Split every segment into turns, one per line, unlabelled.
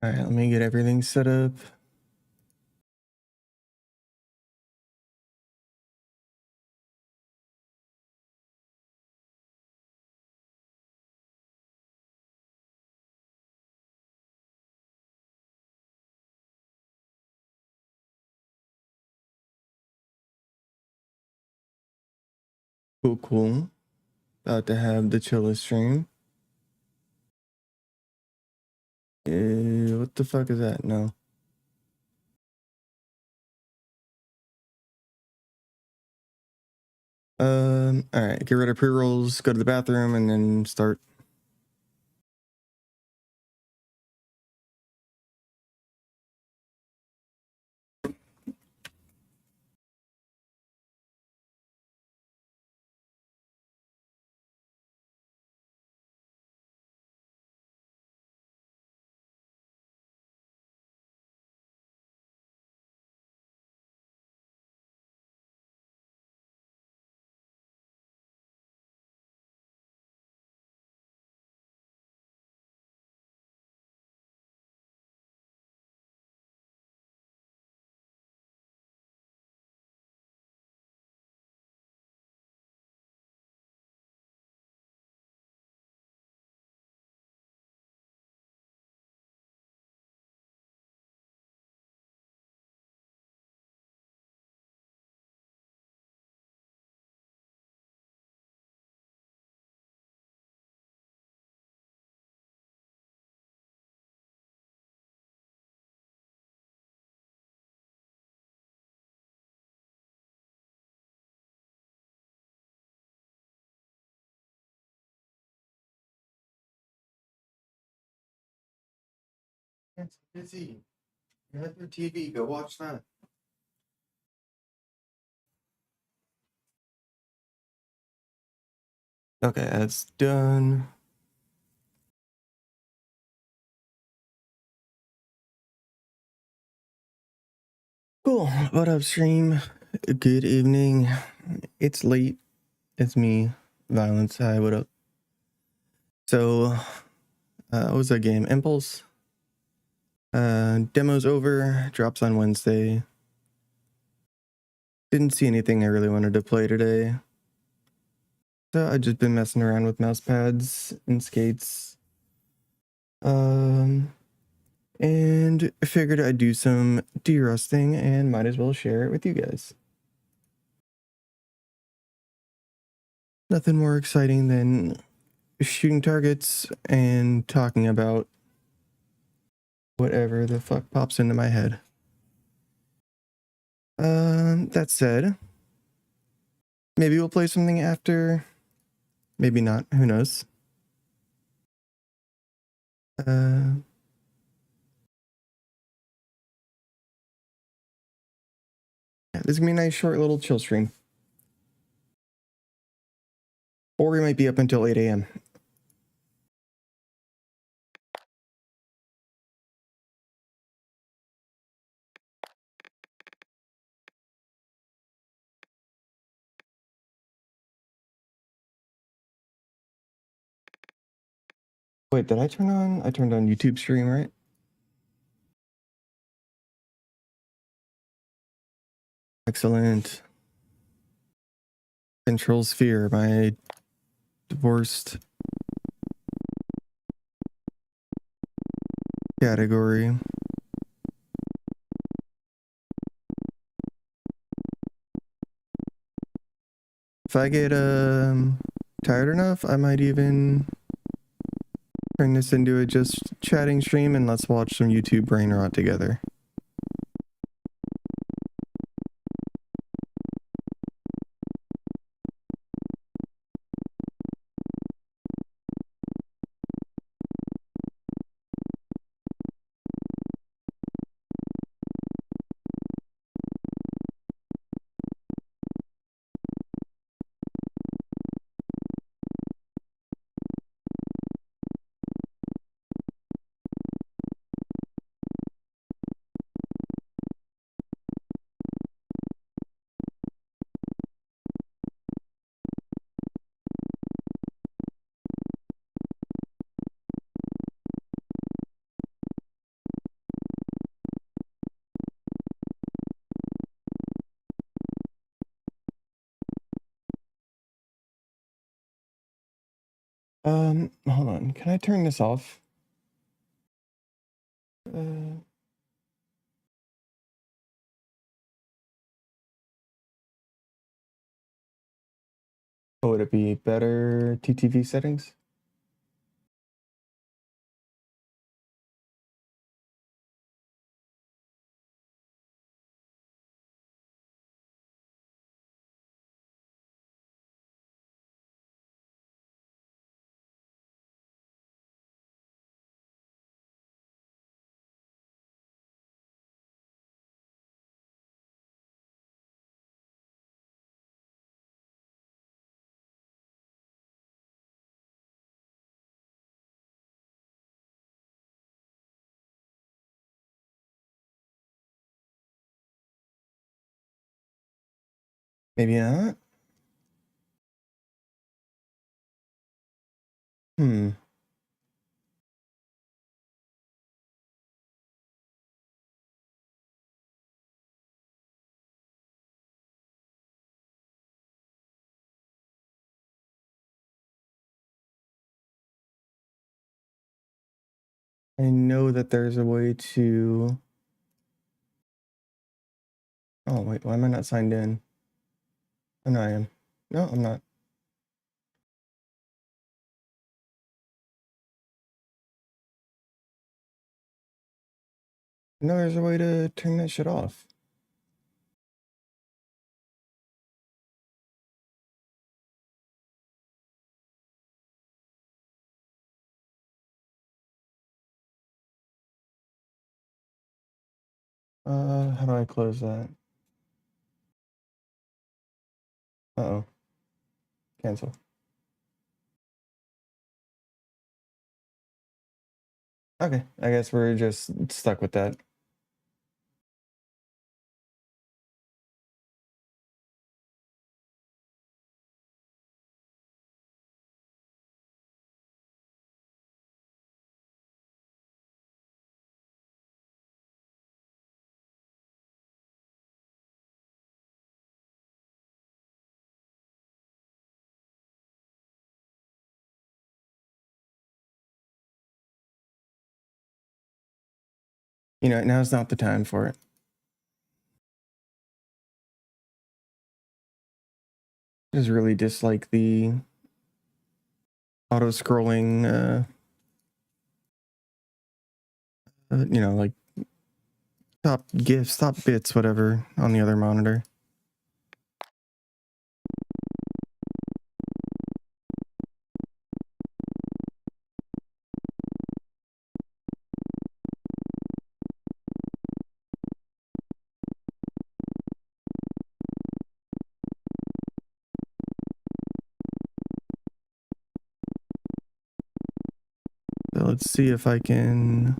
All right, let me get everything set up. Cool. About to have the chillest stream. What the fuck is that? No. All right, get rid of pre-rolls, go to the bathroom, and then start. It's busy. You have your TV. Go watch that. Okay, that's done. Cool. What up, stream? Good evening. It's late. It's me, Violence. Hi, what up? So, what was that game? Impulse? Demo's over. Drops on Wednesday. Didn't see anything I really wanted to play today. So I've just been messing around with mouse pads and skates. And I figured I'd do some derusting and might as well share it with you guys. Nothing more exciting than shooting targets and talking about whatever the fuck pops into my head. That said, maybe we'll play something after, maybe not, who knows. Yeah, this is gonna be a nice short little chill stream. Or we might be up until 8 a.m. Wait, did I turn on? I turned on YouTube stream, right? Excellent. Control sphere, my divorced category. If I get tired enough, I might even turn this into a just chatting stream and let's watch some YouTube brain rot together. Hold on. Can I turn this off? Uh, would it be better TTV settings? Maybe not. Hmm. I know that there's a way to. Oh, wait, why am I not signed in? Oh, no, I am. No, I'm not. No, there's a way to turn that shit off. How do I close that? Uh-oh. Cancel. Okay, I guess we're just stuck with that. You know, now's not the time for it. I just really dislike the auto-scrolling, you know, like top GIFs, top bits, whatever, on the other monitor. So let's see if I can,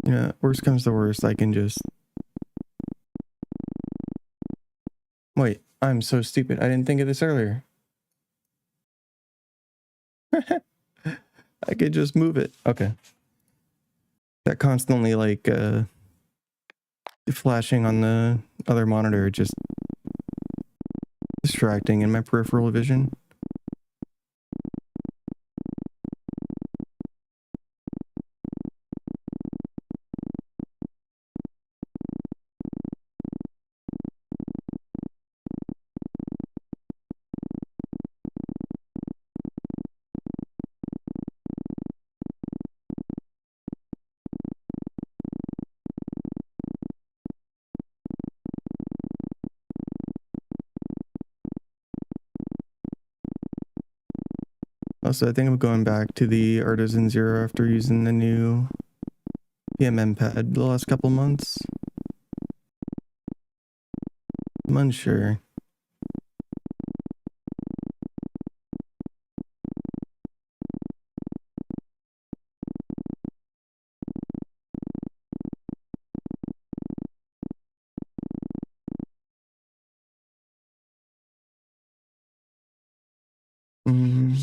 you know, worst comes to worst, I can just, wait, I'm so stupid. I didn't think of this earlier. I could just move it. Okay. That constantly like flashing on the other monitor, just distracting in my peripheral vision. Also, I think I'm going back to the Artisan Zero after using the new PMM pad the last couple months. I'm unsure. Mm,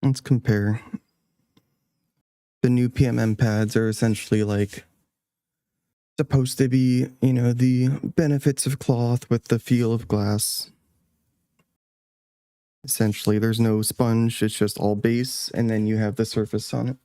let's compare. the new PMM pads are essentially like supposed to be, you know, the benefits of cloth with the feel of glass. Essentially, there's no sponge, it's just all base, and then you have the surface on it.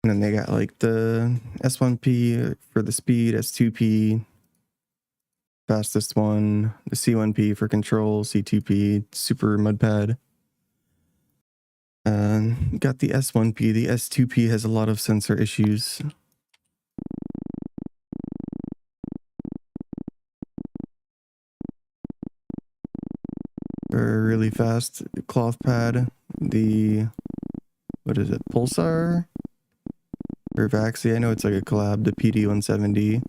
And then they got like the S1P for the speed, S2P, fastest one, the C1P for control, C2P, super mud pad. Got the S1P. The S2P has a lot of sensor issues. For a really fast cloth pad, the, what is it, Pulsar? Or Vaxi, I know it's like a collab, the PD170.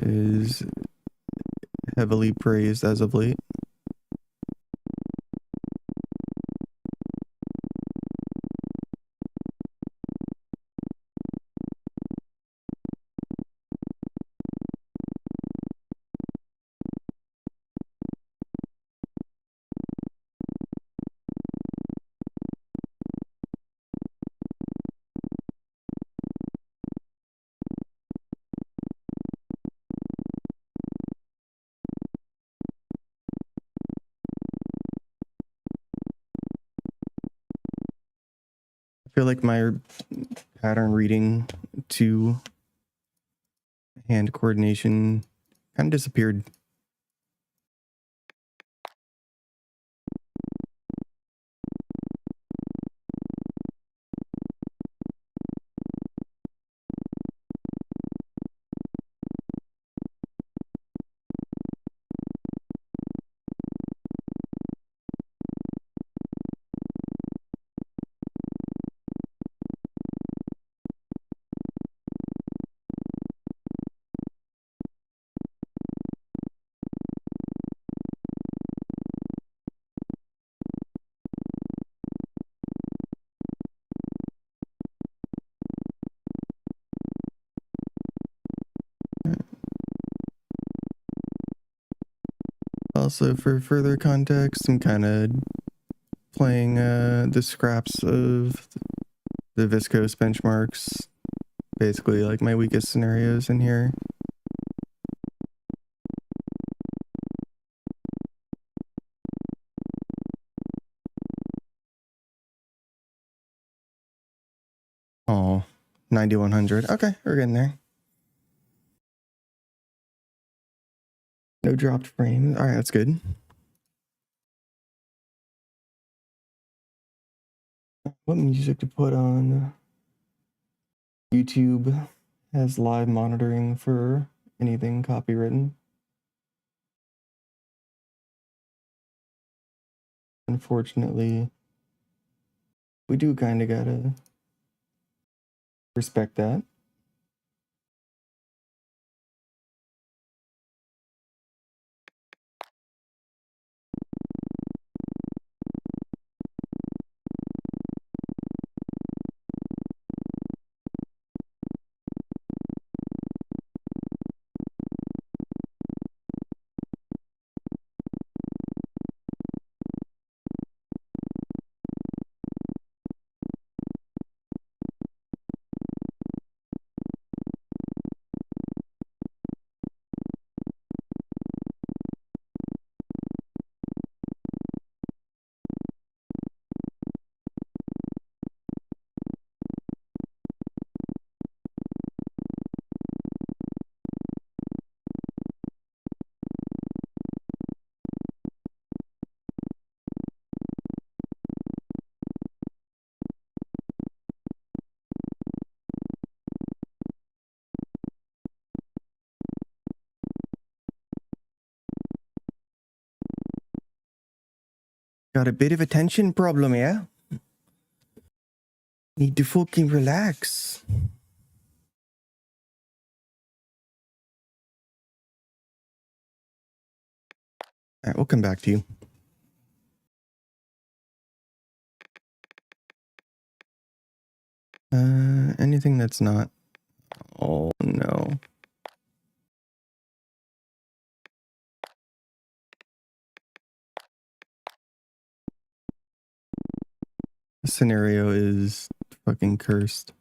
Is heavily praised as of late. I feel like my pattern reading to hand coordination kind of disappeared. Also, for further context, I'm kind of playing the scraps of the viscose benchmarks, basically like my weakest scenarios in here. Oh, 9100. Okay, we're getting there. No dropped frames. All right, that's good. What music to put on? YouTube has live monitoring for anything copywritten. Unfortunately, we do kind of gotta respect that. Got a bit of a tension problem, yeah? Need to fucking relax. All right, we'll come back to you. Anything that's not... Oh, no. The scenario is fucking cursed.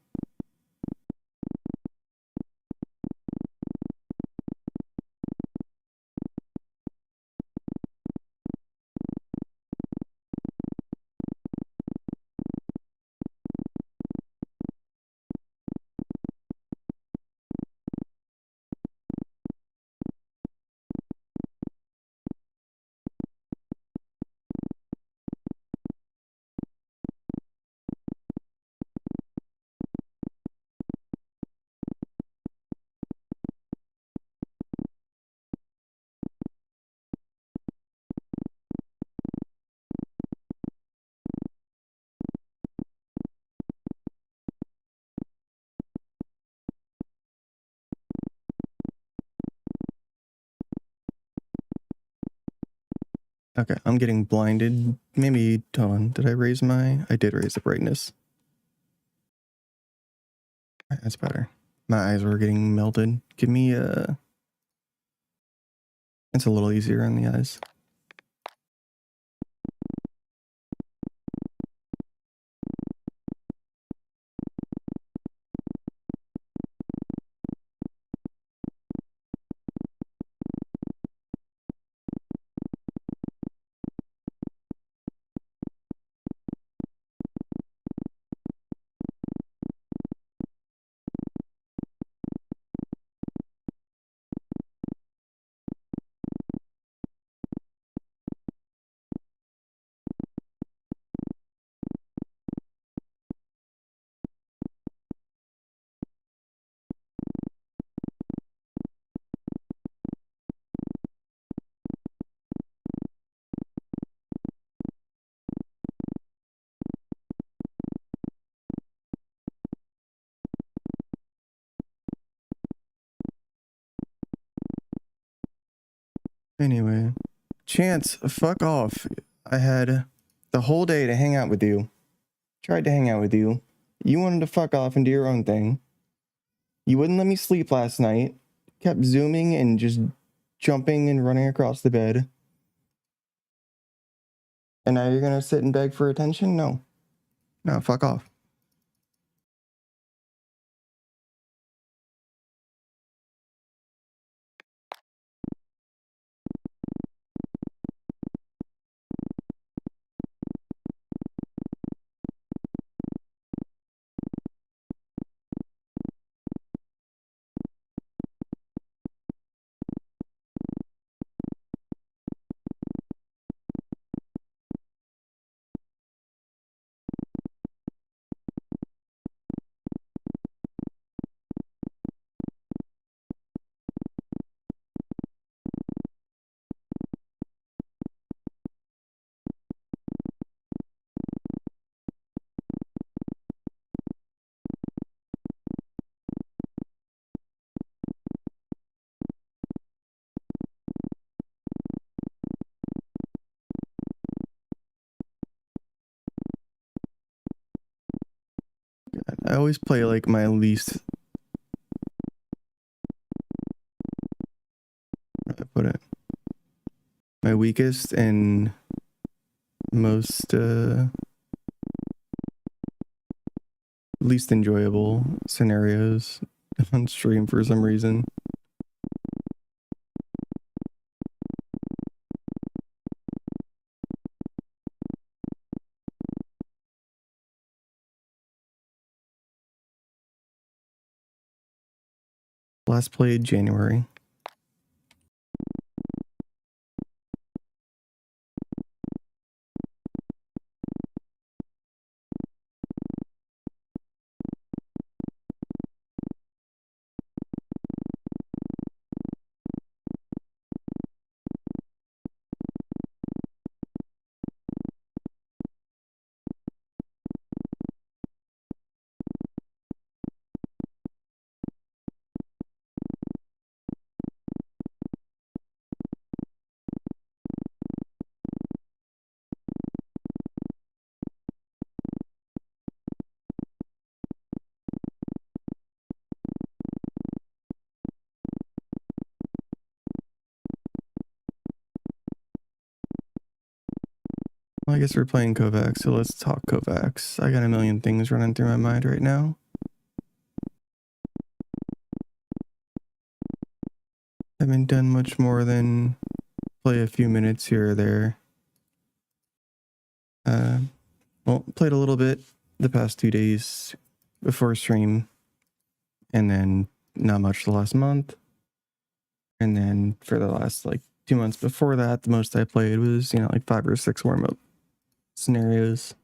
Okay, I'm getting blinded. Maybe, hold on, did I raise my... I did raise the brightness. That's better. My eyes were getting melted. Give me a... It's a little easier on the eyes. Anyway, Chance, fuck off. I had the whole day to hang out with you. Tried to hang out with you. You wanted to fuck off and do your own thing. You wouldn't let me sleep last night. Kept zooming and just jumping and running across the bed. And now you're gonna sit and beg for attention? No. No, fuck off. I always play like my least... How do I put it? My weakest and most least enjoyable scenarios on stream for some reason. Last played January. Well, I guess we're playing Kovacs, so let's talk Kovacs. I got a million things running through my mind right now. Haven't done much more than play a few minutes here or there. Well, played a little bit the past 2 days before stream, and then not much the last month. And then for the last like 2 months before that, the most I played was, like 5 or 6 warm-up scenarios.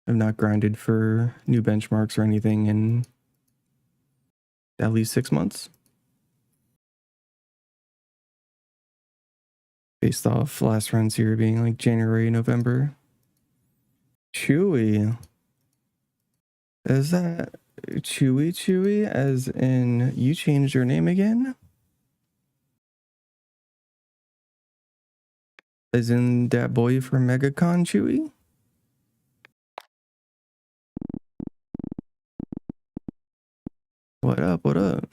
I've not grinded for new benchmarks or anything in at least 6 months. Based off last runs here being like January, November. Chewy. Is that Chewy as in you changed your name again? As in that boy from MegaCon Chewy? What up, what up?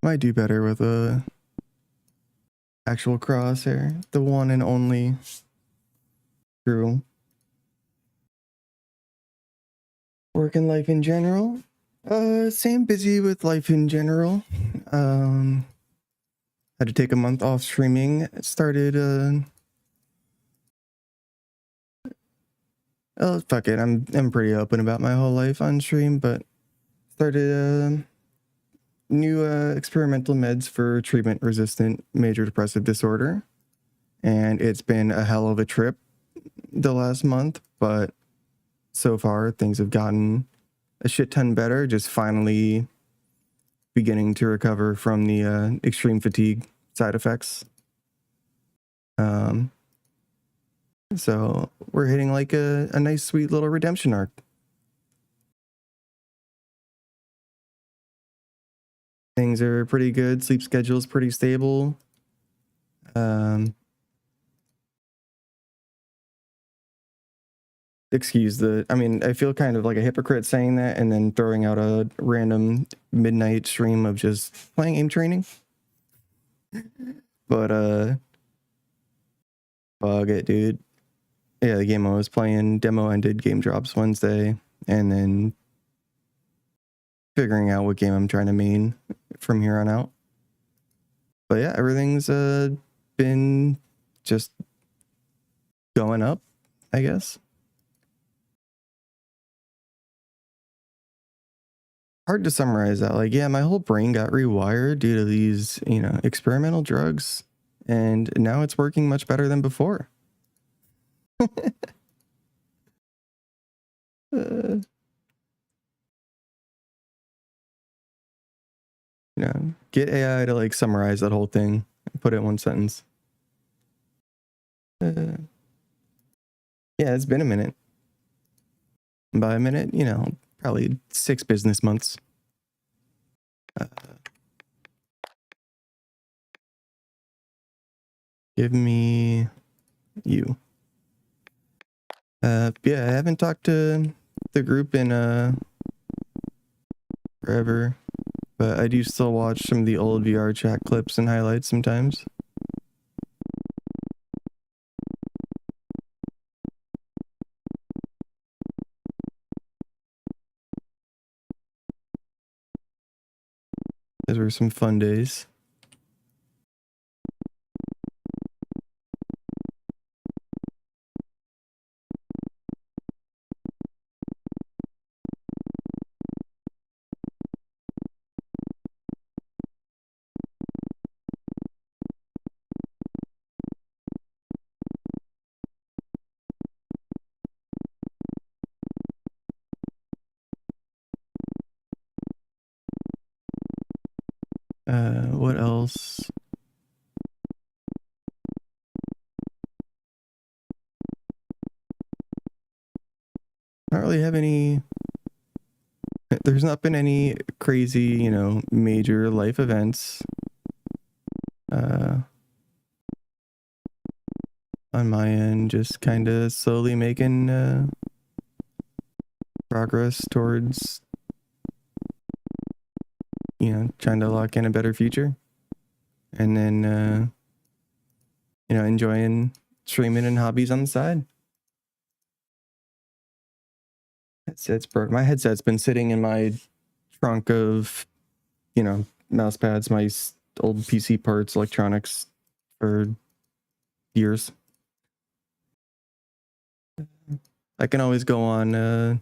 Might do better with a actual crosshair. The one and only. True. Work and life in general. Same, busy with life in general. Had to take a month off streaming. Started oh fuck it. I'm pretty open about my whole life on stream, but started new experimental meds for treatment resistant major depressive disorder. And it's been a hell of a trip the last month, but so far things have gotten a shit ton better. Just finally beginning to recover from the extreme fatigue side effects. So we're hitting like a nice sweet little redemption arc. Things are pretty good. Sleep schedule is pretty stable. I feel kind of like a hypocrite saying that and then throwing out a random midnight stream of just playing aim training. But fuck it, dude. Yeah, the game I was playing demo ended, game drops Wednesday, and then figuring out what game I'm trying to main from here on out. But yeah, everything's been just going up, I guess. Hard to summarize that. Like, yeah, my whole brain got rewired due to these, experimental drugs, and now it's working much better than before. Get AI to like summarize that whole thing and put it in one sentence. Yeah, it's been a minute. By a minute, probably 6 business months. Give me you. Yeah, I haven't talked to the group in forever, but I do still watch some of the old VR chat clips and highlights sometimes. Those were some fun days. What else? I don't really have any. There's not been any crazy, major life events on my end. Just kind of slowly making progress towards, trying to lock in a better future. And then, enjoying streaming and hobbies on the side. Headset's broke. My headset's been sitting in my trunk of, mouse pads, my old PC parts, electronics for years. I can always go on,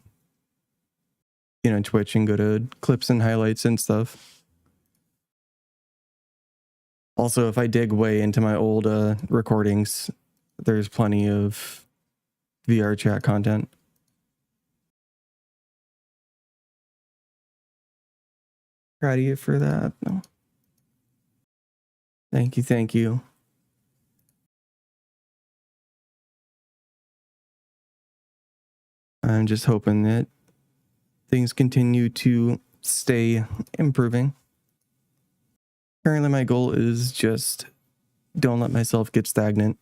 Twitch and go to clips and highlights and stuff. Also, if I dig way into my old recordings, there's plenty of VR chat content. Proud of you for that. No. Thank you, thank you. I'm just hoping that things continue to stay improving. Currently, my goal is just don't let myself get stagnant.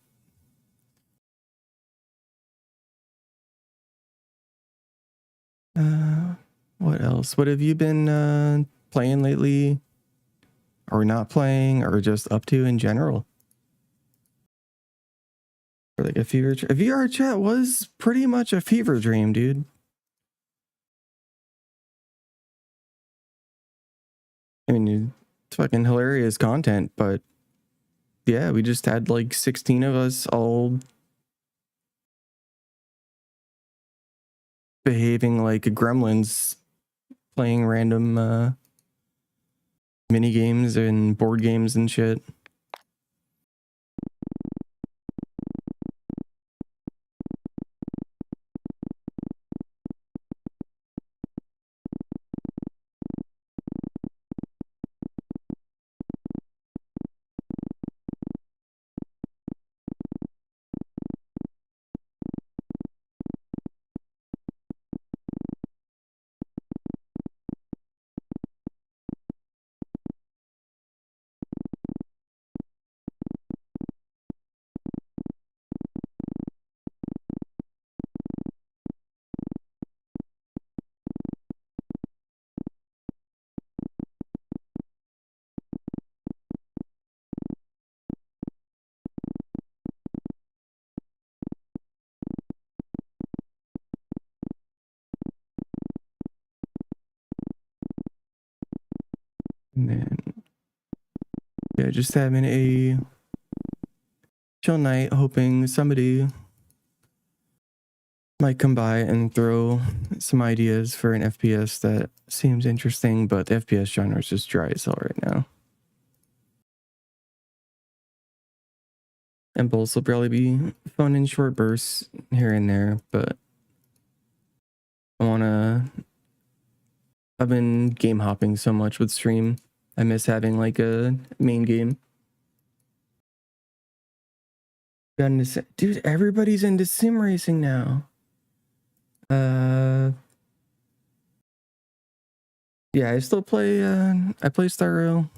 What else? What have you been playing lately? Or not playing, or just up to in general? Or like a VR chat was pretty much a fever dream, dude. I mean, it's fucking hilarious content, but yeah, we just had like 16 of us all behaving like gremlins, playing random mini games and board games and shit. And then, yeah, just having a chill night, hoping somebody might come by and throw some ideas for an FPS that seems interesting, but the FPS genre is just dry as hell right now. And both will probably be fun in short bursts here and there, but I've been game hopping so much with stream. I miss having like a main game. Dude, everybody's into sim racing now. Yeah, I still play I play Star Rail.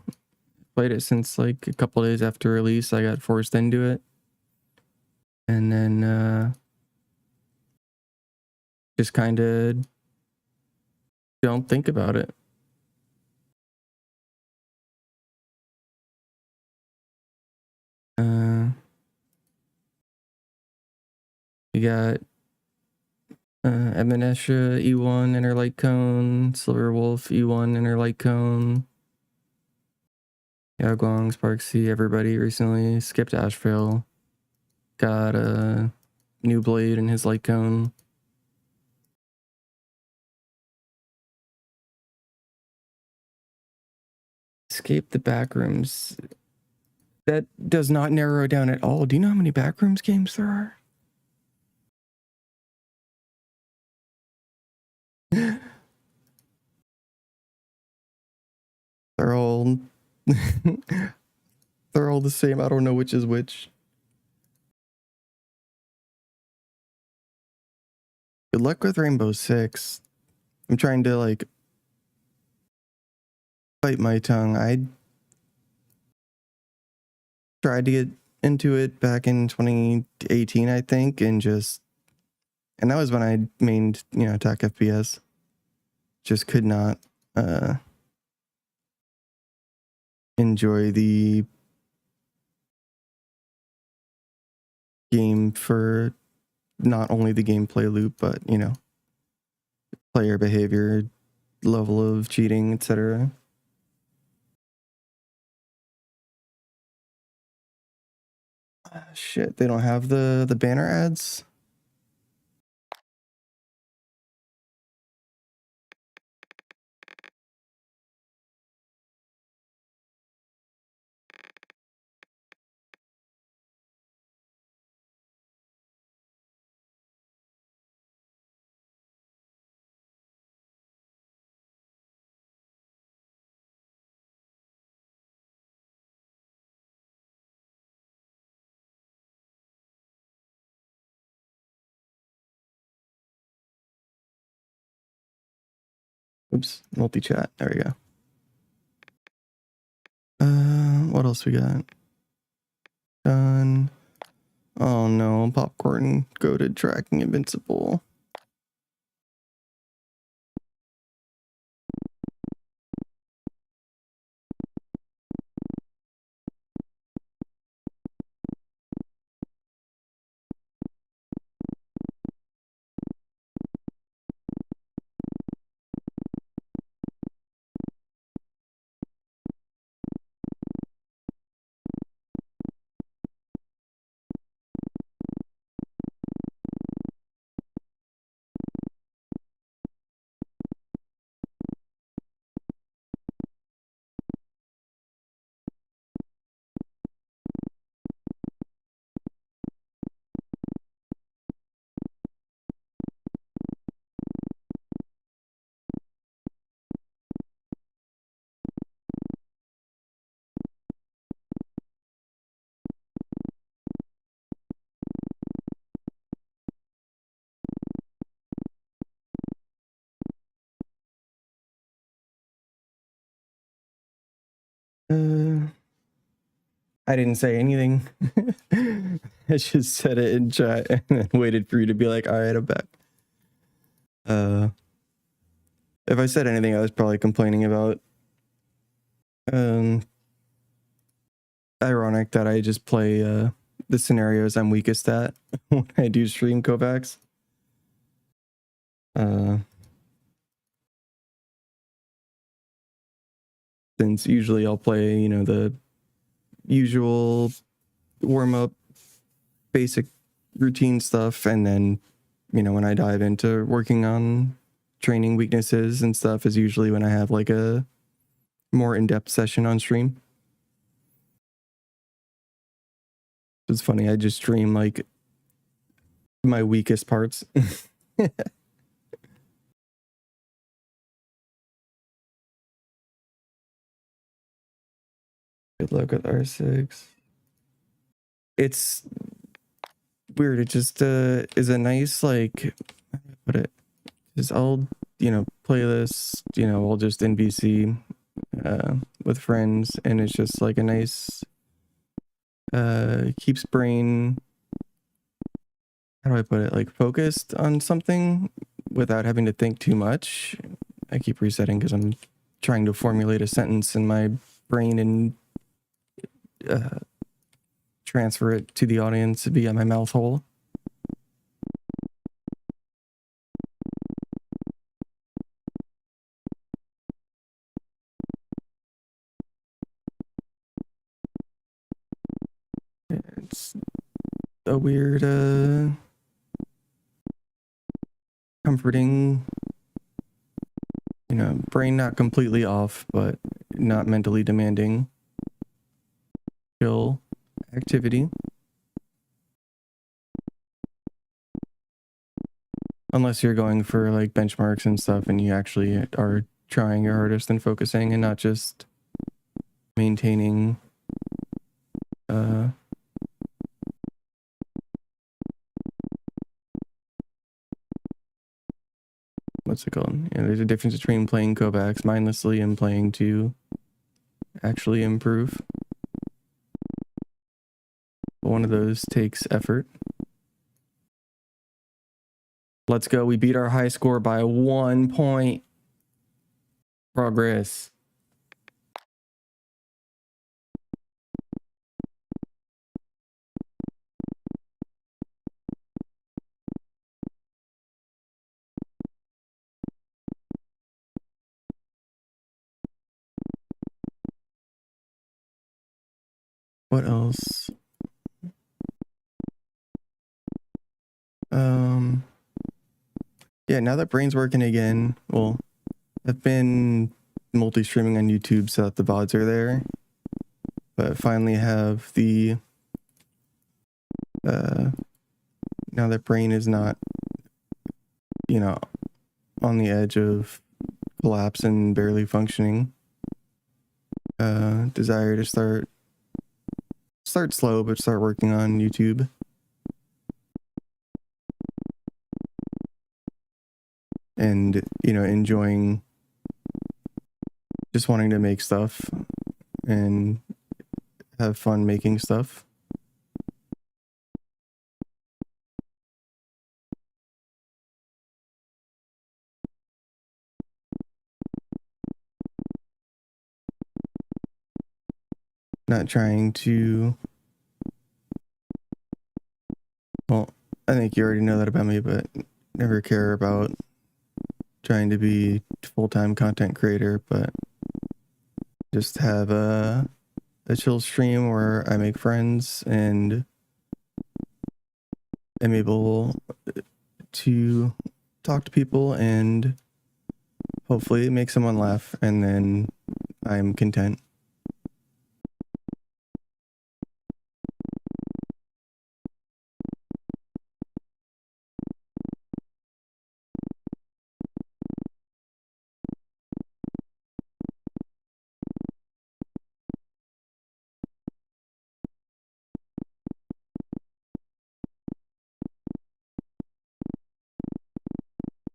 Played it since like a couple days after release. I got forced into it. And then just kind of don't think about it. You got Eminesha E1 Inner Light Cone, Silver Wolf E1 Inner Light Cone, Yaguang, Sparksy, everybody recently skipped Ashville, got a new blade in his light cone. Escape the backrooms. That does not narrow it down at all. Do you know how many backrooms games there are? They're all They're all the same. I don't know which is which. Good luck with Rainbow Six. I'm trying to like bite my tongue. I tried to get into it back in 2018, I think, and that was when I mained, attack FPS. Just could not enjoy the game for not only the gameplay loop, but player behavior, level of cheating, etc. Shit, they don't have the banner ads. Oops, multi-chat. There we go. What else we got? Done. Oh no, popcorn goated tracking invincible. I didn't say anything. I just said it in chat and then waited for you to be like, all right, I'm back. If I said anything, I was probably complaining about ironic that I just play the scenarios I'm weakest at when I do stream Kovacs. Since usually I'll play, the usual warm-up basic routine stuff, and then when I dive into working on training weaknesses and stuff is usually when I have like a more in-depth session on stream. It's funny, I just stream like my weakest parts. Good luck with R6. It's weird. It just is a nice, like, how do I put it? Just I'll, play this, I'll just NBC with friends, and it's just like a nice keeps brain, how do I put it, like focused on something without having to think too much. I keep resetting because I'm trying to formulate a sentence in my brain and transfer it to the audience via my mouth hole. It's a weird comforting, brain not completely off, but not mentally demanding, chill activity. Unless you're going for like benchmarks and stuff and you actually are trying your hardest and focusing and not just maintaining what's it called? Yeah, there's a difference between playing Kovacs mindlessly and playing to actually improve. One of those takes effort. Let's go. We beat our high score by 1 point. Progress. What else? Yeah, now that Brain's working again, well, I've been multi-streaming on YouTube so that the VODs are there. But finally have the now that Brain is not, you know, on the edge of collapse and barely functioning, desire to start slow but start working on YouTube. And, you know, enjoying just wanting to make stuff and have fun making stuff. Not trying to, well, I think you already know that about me, but never care about trying to be full-time content creator, but just have a chill stream where I make friends and am able to talk to people and hopefully make someone laugh, and then I'm content.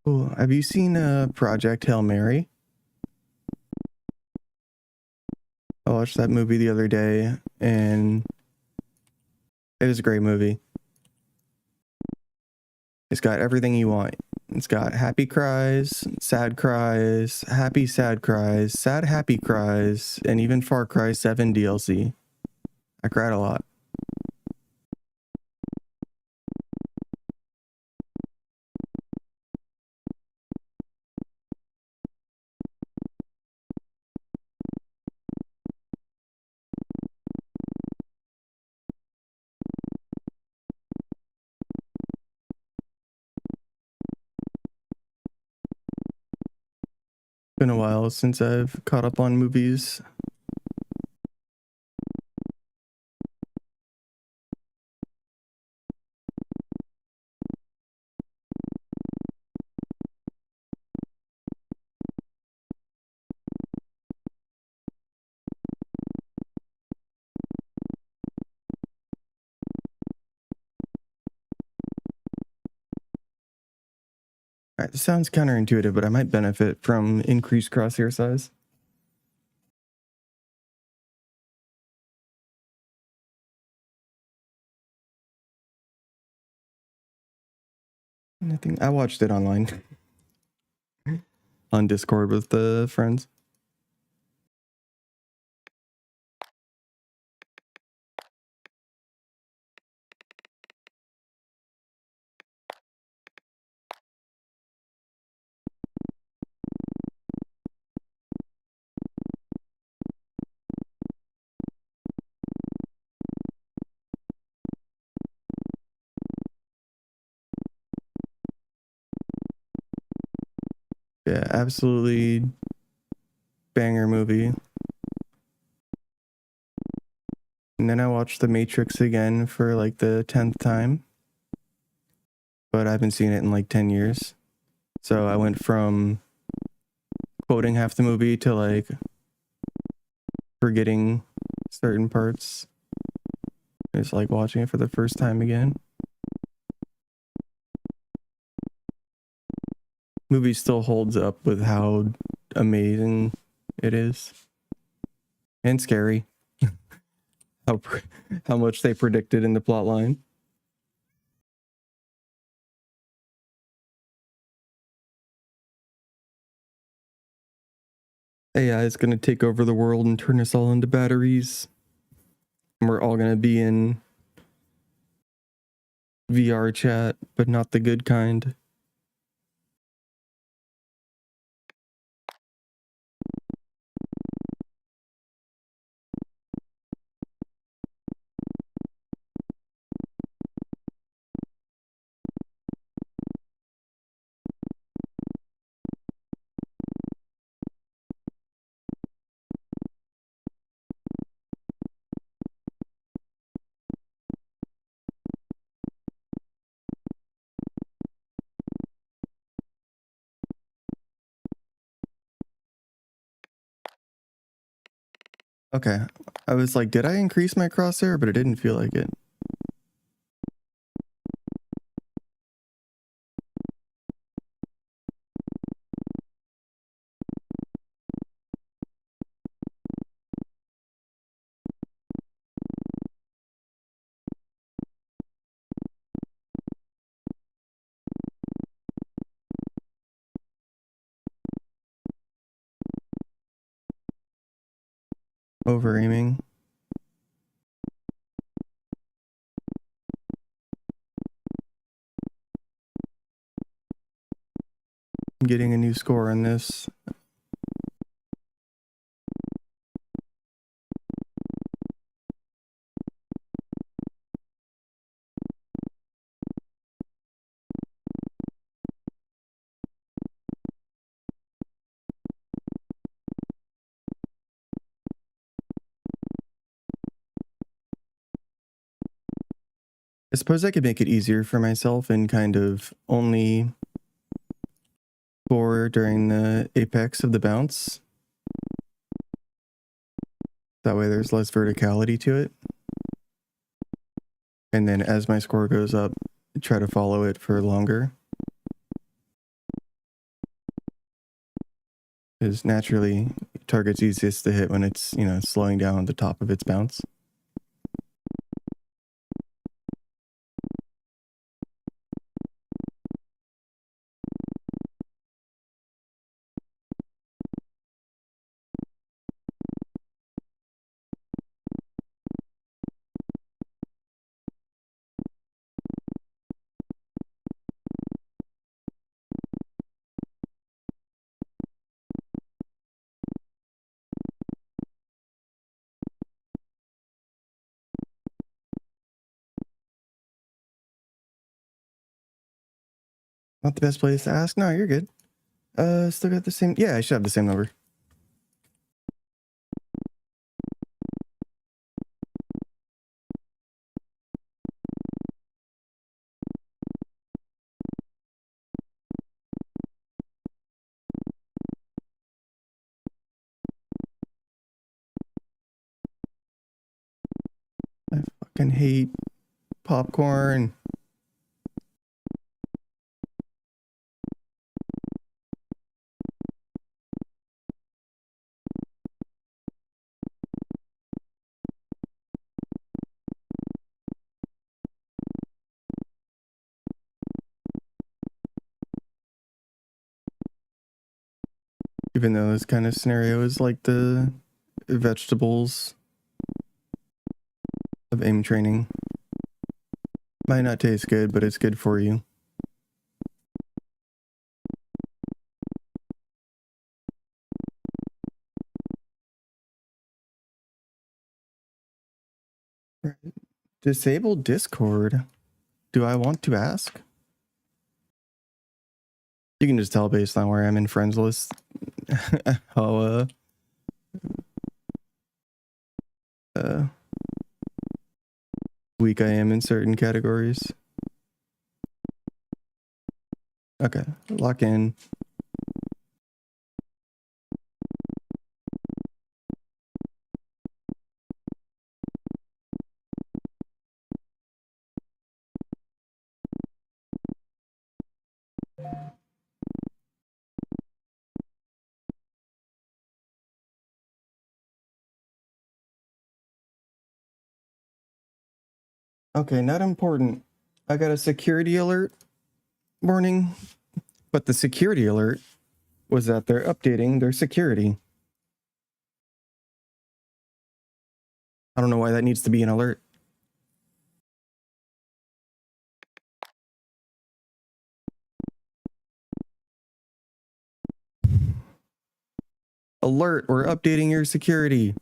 Cool. Have you seen Project Hail Mary? I watched that movie the other day, and it is a great movie. It's got everything you want. It's got happy cries, sad cries, happy sad cries, sad happy cries, and even Far Cry 7 DLC. I cried a lot. Been a while since I've caught up on movies. Alright, this sounds counterintuitive, but I might benefit from increased crosshair size. Nothing. I watched it online on Discord with the friends. Yeah, absolutely banger movie. And then I watched The Matrix again for like the 10th time, but I haven't seen it in like 10 years. So I went from quoting half the movie to like forgetting certain parts. It's like watching it for the first time again. Movie still holds up with how amazing it is. And scary. how how much they predicted in the plot line. AI is going to take over the world and turn us all into batteries. And we're all going to be in VR chat, but not the good kind. Okay. I was like, did I increase my crosshair? But it didn't feel like it. Over aiming. I'm getting a new score on this. I suppose I could make it easier for myself and kind of only score during the apex of the bounce. That way there's less verticality to it. And then as my score goes up, try to follow it for longer. Because naturally, target's easiest to hit when it's, slowing down the top of its bounce. Not the best place to ask. No, you're good. Still got the same. Yeah, I should have the same number. I fucking hate popcorn. Even though this kind of scenario is like the vegetables of aim training. Might not taste good, but it's good for you. Disable Discord. Do I want to ask? You can just tell based on where I'm in friends list how weak I am in certain categories. Okay, lock in. Okay, not important. I got a security alert warning, but the security alert was that they're updating their security. I don't know why that needs to be an alert. Alert, we're updating your security.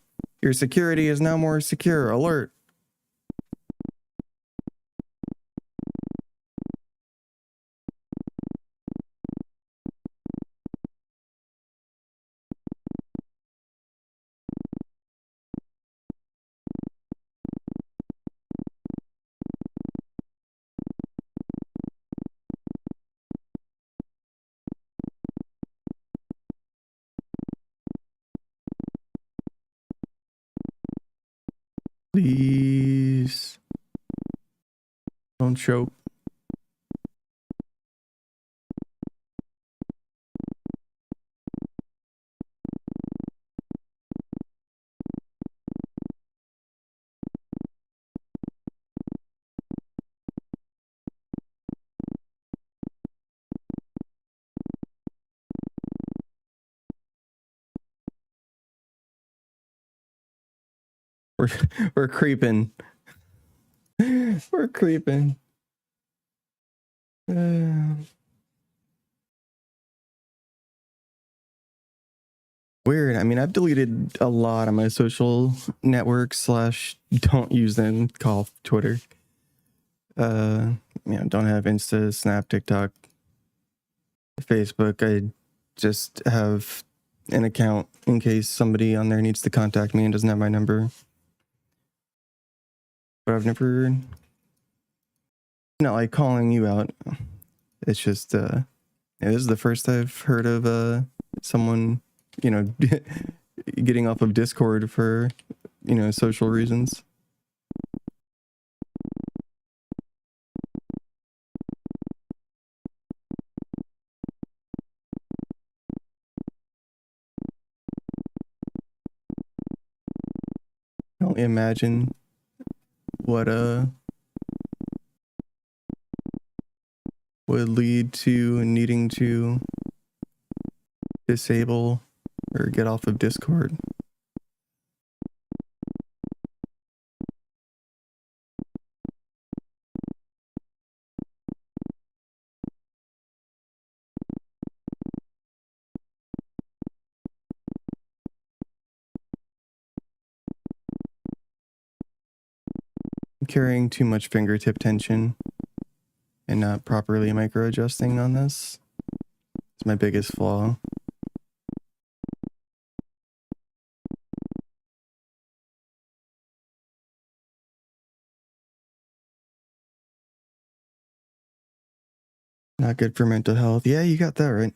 Your security is now more secure. Alert. Please don't choke. We're we're creeping. We're creeping. Weird. I mean, I've deleted a lot of my social networks / don't use them. Call Twitter. Don't have Insta, Snap, TikTok, Facebook. I just have an account in case somebody on there needs to contact me and doesn't have my number. But I've never, not like calling you out. It's just, this is the first I've heard of someone, getting off of Discord for, social reasons. I don't imagine what would lead to needing to disable or get off of Discord. I'm carrying too much fingertip tension and not properly micro adjusting on this. It's my biggest flaw. Not good for mental health. Yeah, you got that right.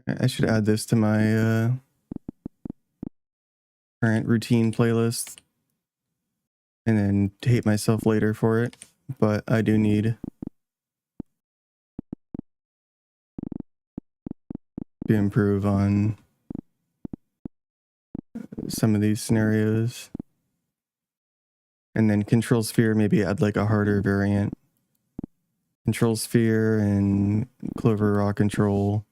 I should add this to my current routine playlist and then hate myself later for it. But I do need to improve on some of these scenarios. And then Control Sphere, maybe add like a harder variant. Control Sphere and Clover Raw Control.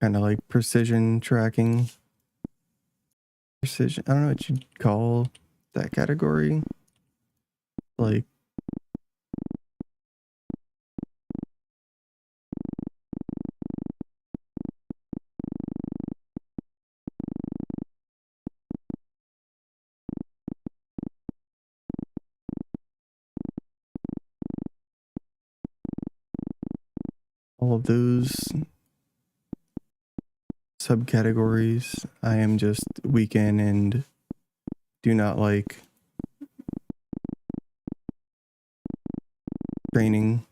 Kind of like precision tracking. Precision, I don't know what you'd call that category. Like, all of those subcategories. I am just weak in and do not like training.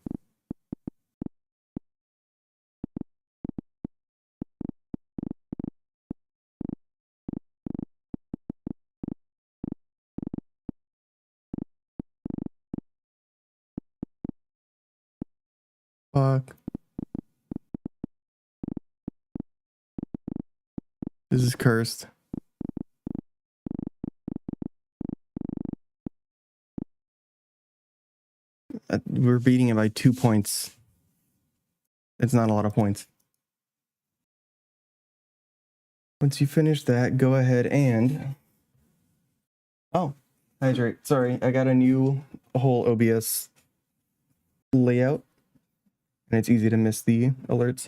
Fuck. This is cursed. We're beating it by 2 points. It's not a lot of points. Once you finish that, go ahead and... Oh, hydrate. Sorry, I got a new whole OBS layout, and it's easy to miss the alerts.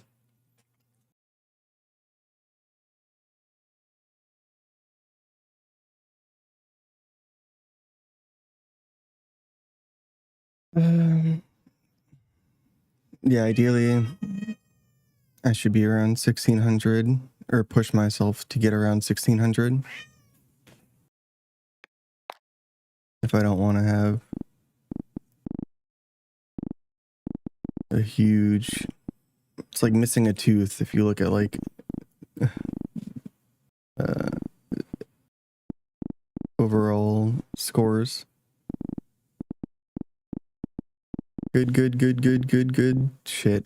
Yeah, ideally, I should be around 1600, or push myself to get around 1600. If I don't want to have a huge... It's like missing a tooth if you look at like... overall scores. Good. Shit.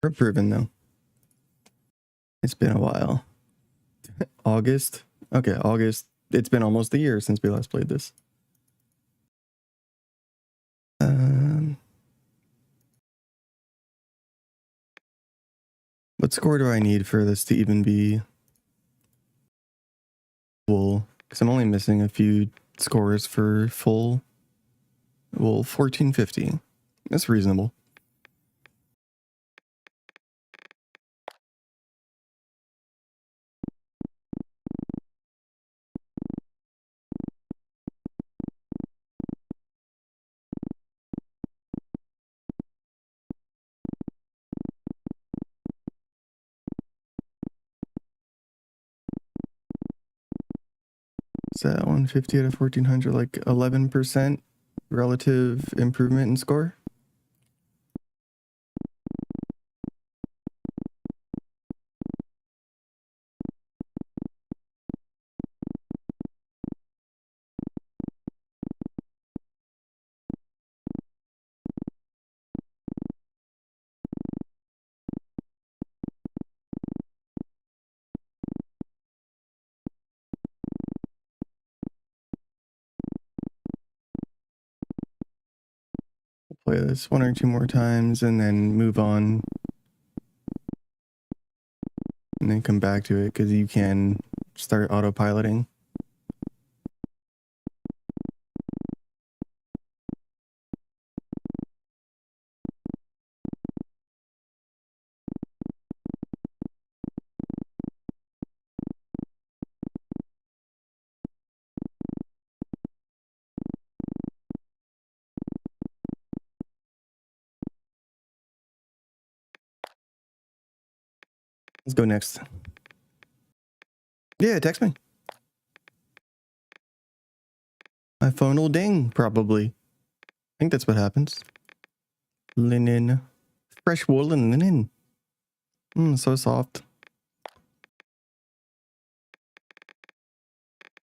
We're improving though. It's been a while. August? Okay, August. It's been almost a year since we last played this. What score do I need for this to even be full? Because I'm only missing a few scores for full. Well, 1450. That's reasonable. Is that 150 out of 1400, like 11% relative improvement in score? Play this 1 or 2 more times and then move on. And then come back to it because you can start autopiloting. Let's go next. Yeah, text me. My phone will ding, probably. I think that's what happens. Linen. Fresh woolen linen. So soft.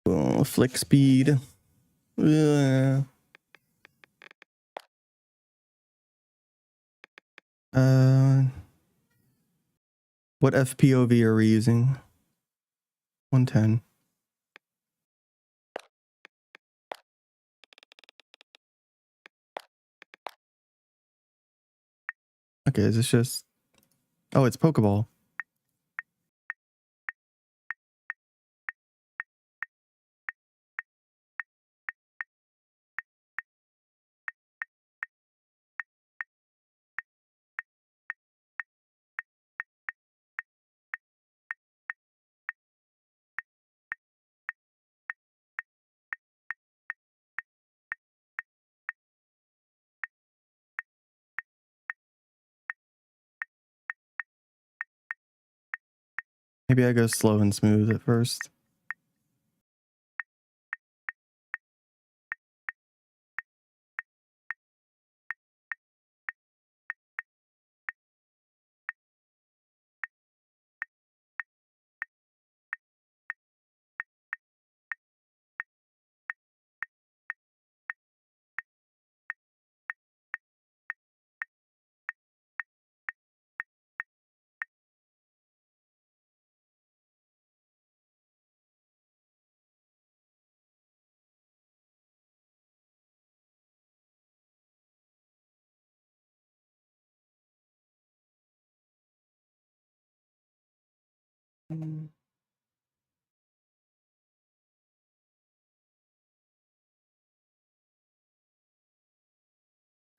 Oh, flick speed. What FPOV are we using? 110. Okay, is this just... Oh, it's Pokeball. Maybe I go slow and smooth at first.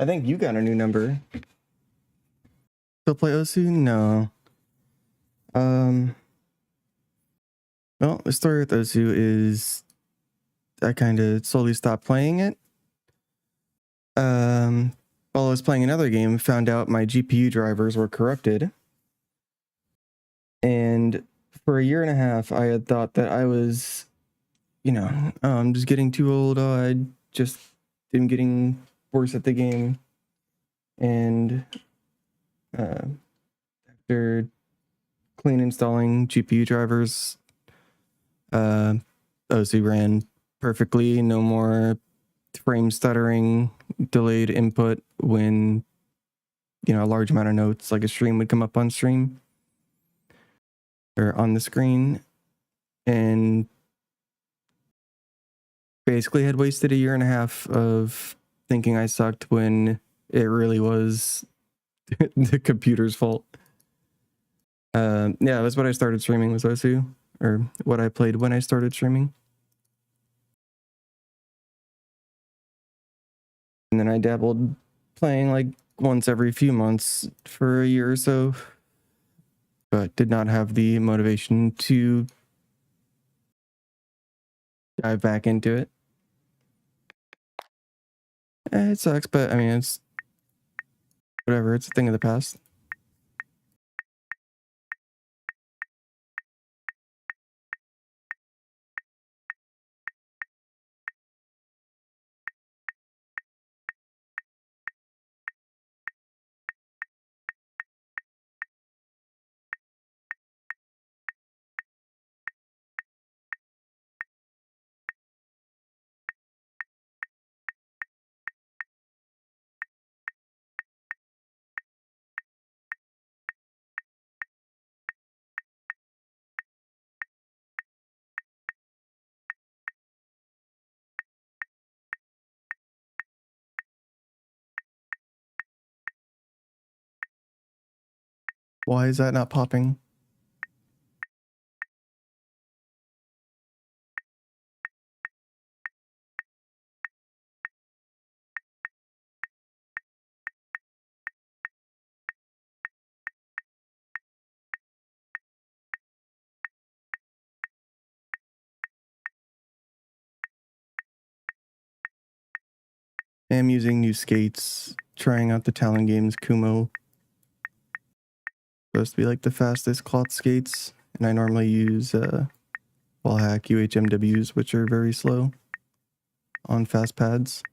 I think you got a new number. Still play Osu? No. Well, the story with Osu is I kind of slowly stopped playing it. While I was playing another game, found out my GPU drivers were corrupted. And for a year and a half, I had thought that I was, oh, I'm just getting too old. Oh, I just am getting worse at the game. And after clean installing GPU drivers, Osu ran perfectly. No more frame stuttering, delayed input when, a large amount of notes, like a stream, would come up on stream or on the screen. And basically had wasted a year and a half of thinking I sucked when it really was the computer's fault. Yeah, that's what I started streaming, was Osu, or what I played when I started streaming. And then I dabbled playing like once every few months for a year or so, but did not have the motivation to dive back into it. It sucks, but I mean, it's whatever. It's a thing of the past. Why is that not popping? I'm using new skates, trying out the Talon Games Kumo. Supposed to be like the fastest cloth skates, and I normally use wallhack UHMWs, which are very slow on fast pads.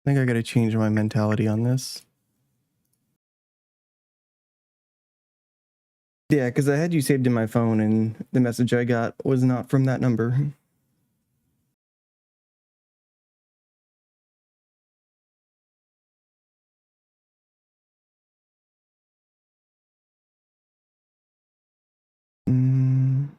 think I gotta change my mentality on this. Yeah, because I had you saved in my phone and the message I got was not from that number. Mm,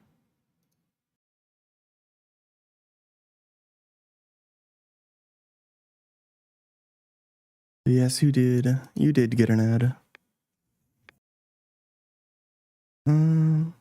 yes, you did. You did get an ad. Um,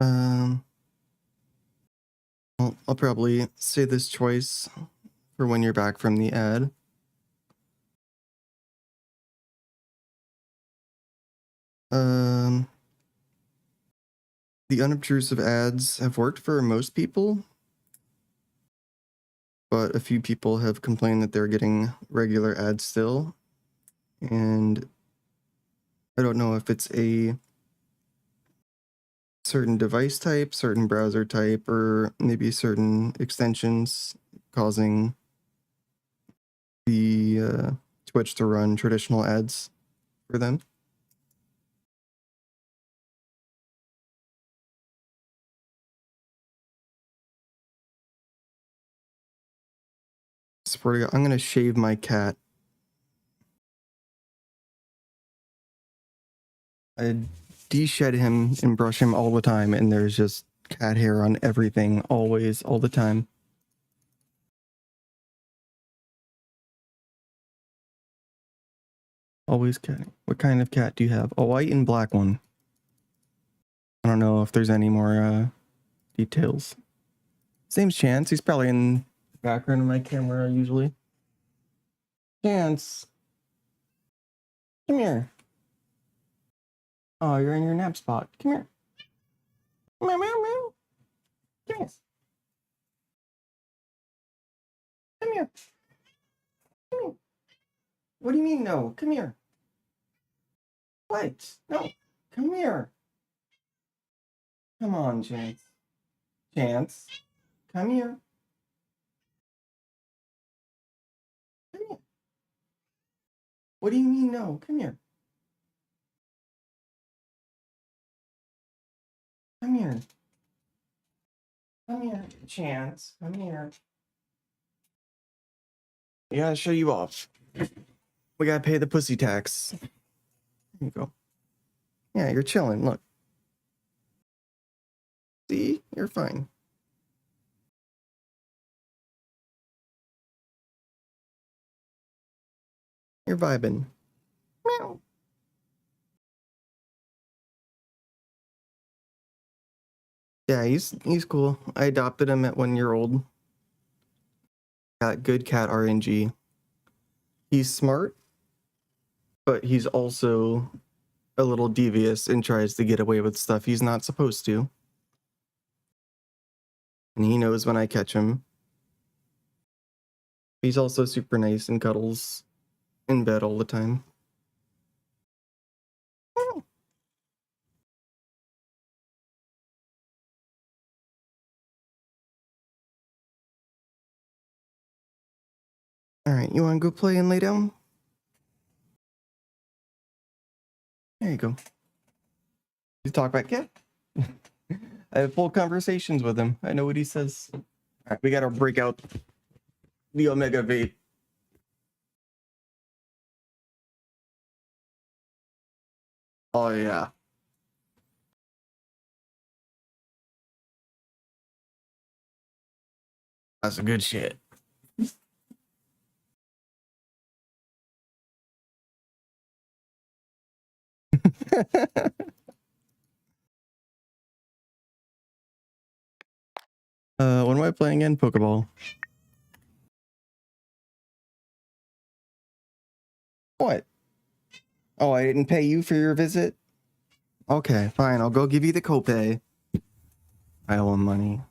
um, I'll probably say this choice for when you're back from the ad. Um, the unobtrusive ads have worked for most people, but a few people have complained that they're getting regular ads still. And I don't know if it's a certain device type, certain browser type, or maybe certain extensions causing the Twitch to run traditional ads for them. I'm gonna shave my cat. I de-shed him and brush him all the time, and there's just cat hair on everything, always, all the time. Always cat. What kind of cat do you have? A white and black one. I don't know if there's any more details. Same Chance. He's probably in the background of my camera usually. Chance, come here. Oh, you're in your nap spot. Come here. Meow, meow, meow. Come here. Come here. Come here. What do you mean no? Come here. What? No. Come here. Come on, Chance. Chance. Come here. Come here. What do you mean no? Come here. Come here. Come here. Chance. Come here. We gotta show you off. We gotta pay the pussy tax. There you go. Yeah, you're chilling. Look. See? You're fine. You're vibing. Meow. Yeah, he's cool. I adopted him at 1 year old. Got good cat RNG. He's smart, but he's also a little devious and tries to get away with stuff he's not supposed to. And he knows when I catch him. He's also super nice and cuddles in bed all the time. All right, you want to go play and lay down? There you go. You talk back, yeah. I have full conversations with him. I know what he says. All right, we gotta break out the Omega vape. Oh yeah. That's a good shit. What am I playing in? Pokeball. What? Oh, I didn't pay you for your visit? Okay, fine. I'll go give you the copay. I owe him money.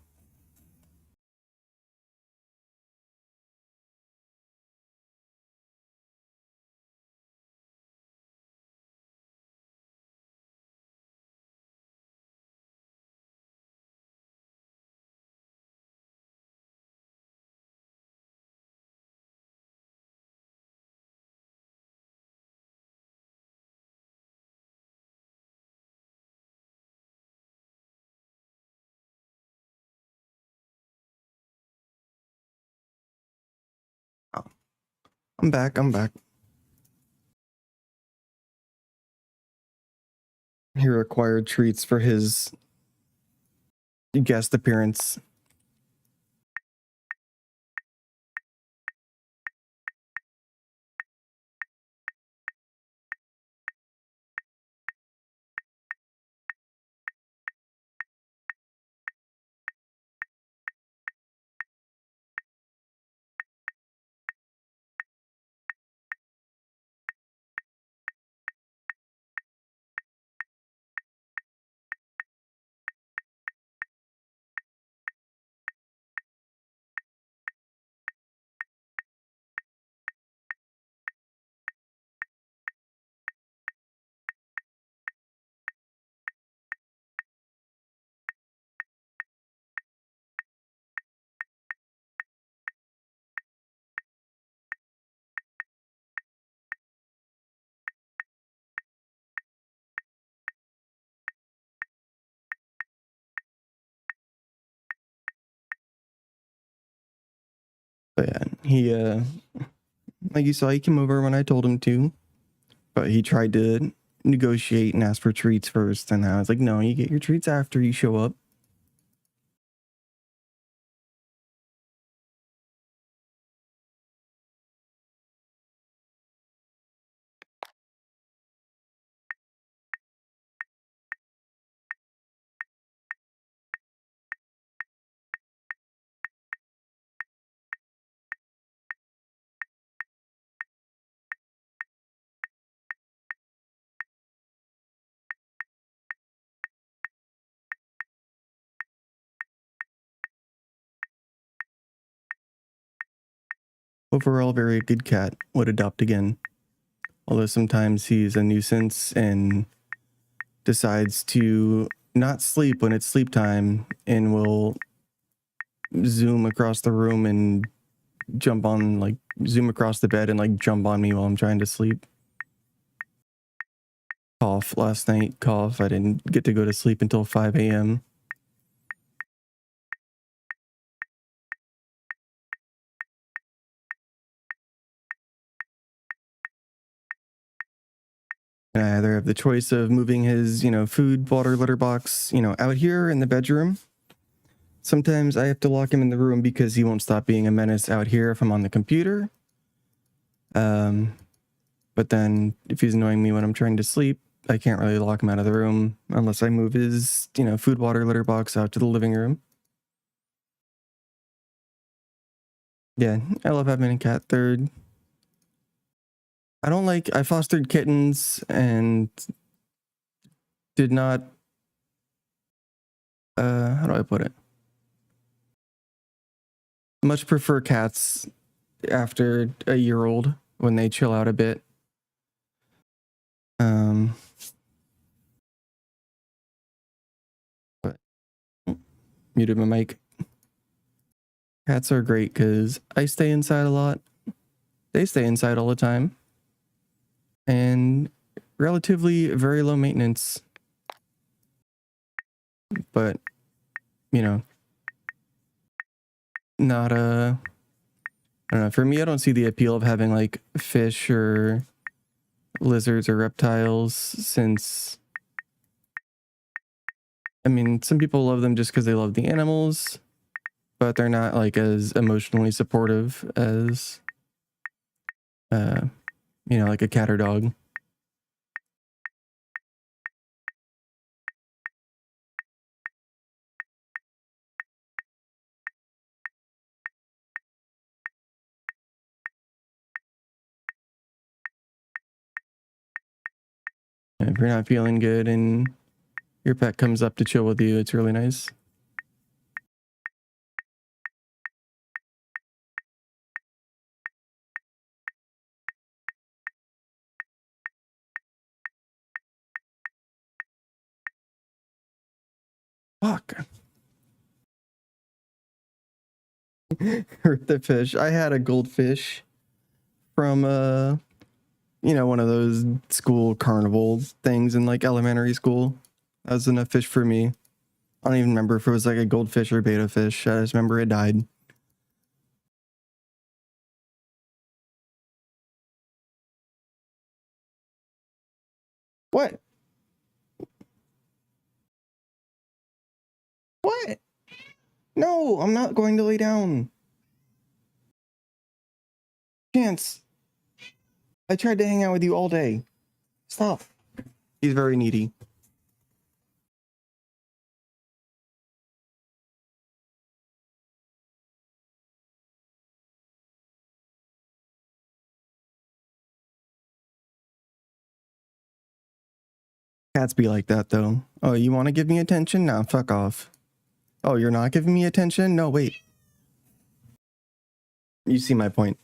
Oh, I'm back. I'm back. He required treats for his guest appearance. But yeah, he like you saw, he came over when I told him to, but he tried to negotiate and ask for treats first, and I was like, no, you get your treats after you show up. Overall, very good cat. Would adopt again. Although sometimes he's a nuisance and decides to not sleep when it's sleep time and will zoom across the room and jump on, like, zoom across the bed and, like, jump on me while I'm trying to sleep. Cough last night. Cough. I didn't get to go to sleep until 5 a.m. And I either have the choice of moving his, food, water, litter box, out here in the bedroom. Sometimes I have to lock him in the room because he won't stop being a menace out here if I'm on the computer. But then if he's annoying me when I'm trying to sleep, I can't really lock him out of the room unless I move his, food, water, litter box out to the living room. Yeah, I love having a cat. I fostered kittens and did not, how do I put it? Much prefer cats after a year old when they chill out a bit. But muted my mic. Cats are great because I stay inside a lot. They stay inside all the time. And relatively very low maintenance. But, not I don't know. For me, I don't see the appeal of having like fish or lizards or reptiles since, I mean, some people love them just because they love the animals. but they're not like as emotionally supportive as, like a cat or dog. If you're not feeling good and your pet comes up to chill with you, it's really nice. Fuck. Hurt the fish. I had a goldfish from one of those school carnival things in like elementary school. That was enough fish for me. I don't even remember if it was like a goldfish or betta fish. I just remember it died. What? What? No, I'm not going to lay down. Chance. I tried to hang out with you all day. Stop. He's very needy. Cats be like that though. Oh, you want to give me attention? Nah, fuck off. Oh, you're not giving me attention? No, wait. You see my point.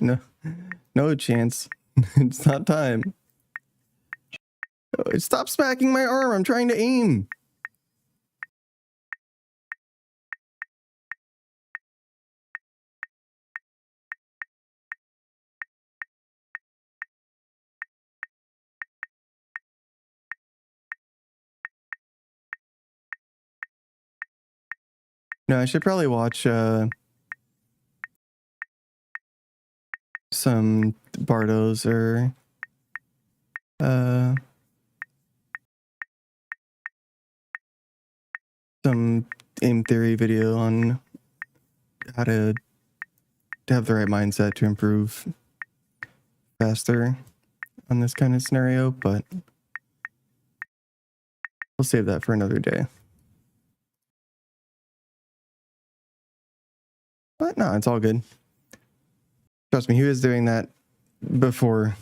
No, no chance. It's not time. Stop smacking my arm. I'm trying to aim. No, I should probably watch some Bardos or some aim theory video on how to have the right mindset to improve faster on this kind of scenario, but we'll save that for another day. But no, it's all good. Trust me, he was doing that before.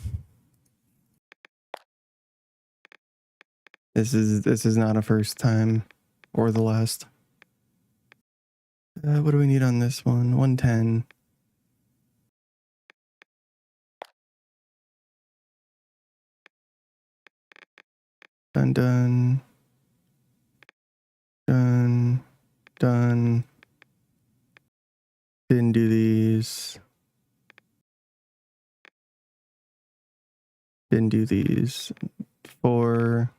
This is not a first time or the last. What do we need on this one? 110. Done, done. Done. Done. Didn't do these. Didn't do these. 4.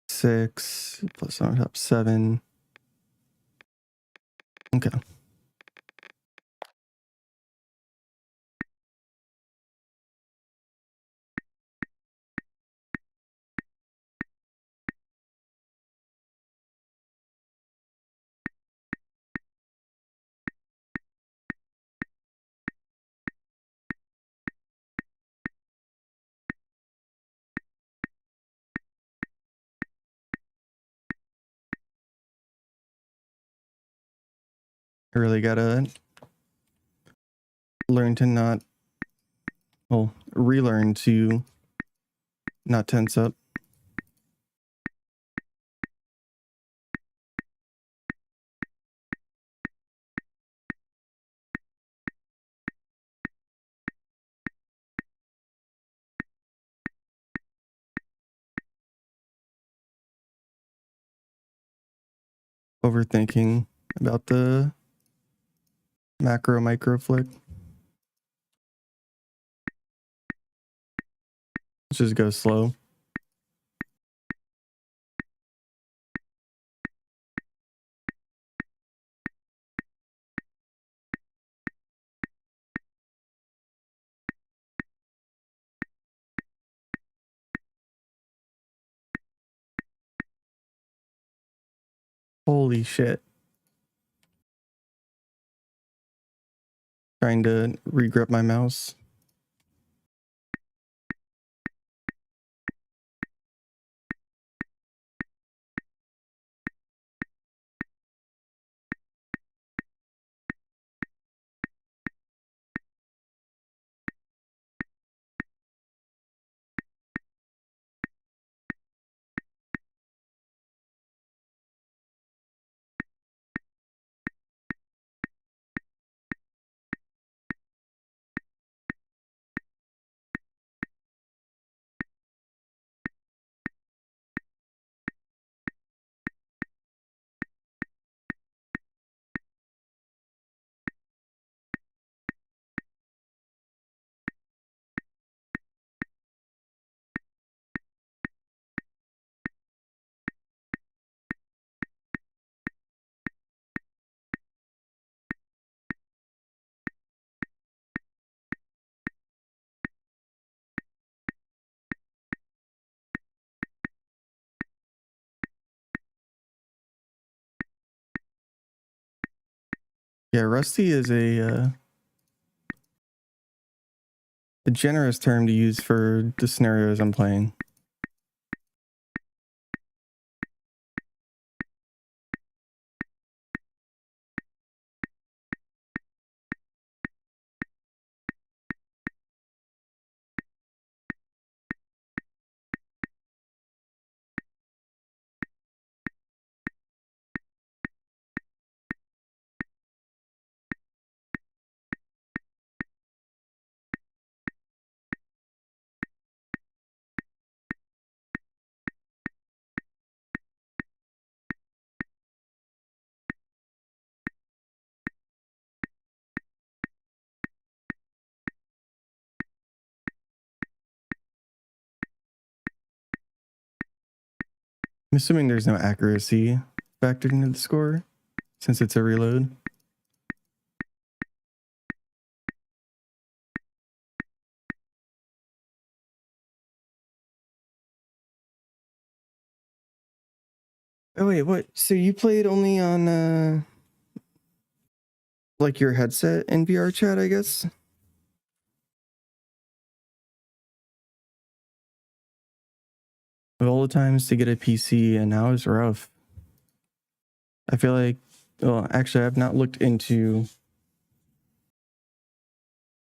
6 plus on top 7. Okay. I really gotta learn to not, well, relearn to not tense up. Overthinking about the macro micro flick. Let's just go slow. Holy shit. Trying to re-grip my mouse. Yeah, rusty is a generous term to use for the scenarios I'm playing. I'm assuming there's no accuracy factored into the score since it's a reload. Oh wait, what? So you played only on like your headset in VR chat, I guess? Of all the times to get a PC, and now is rough. I feel like, well, actually, I've not looked into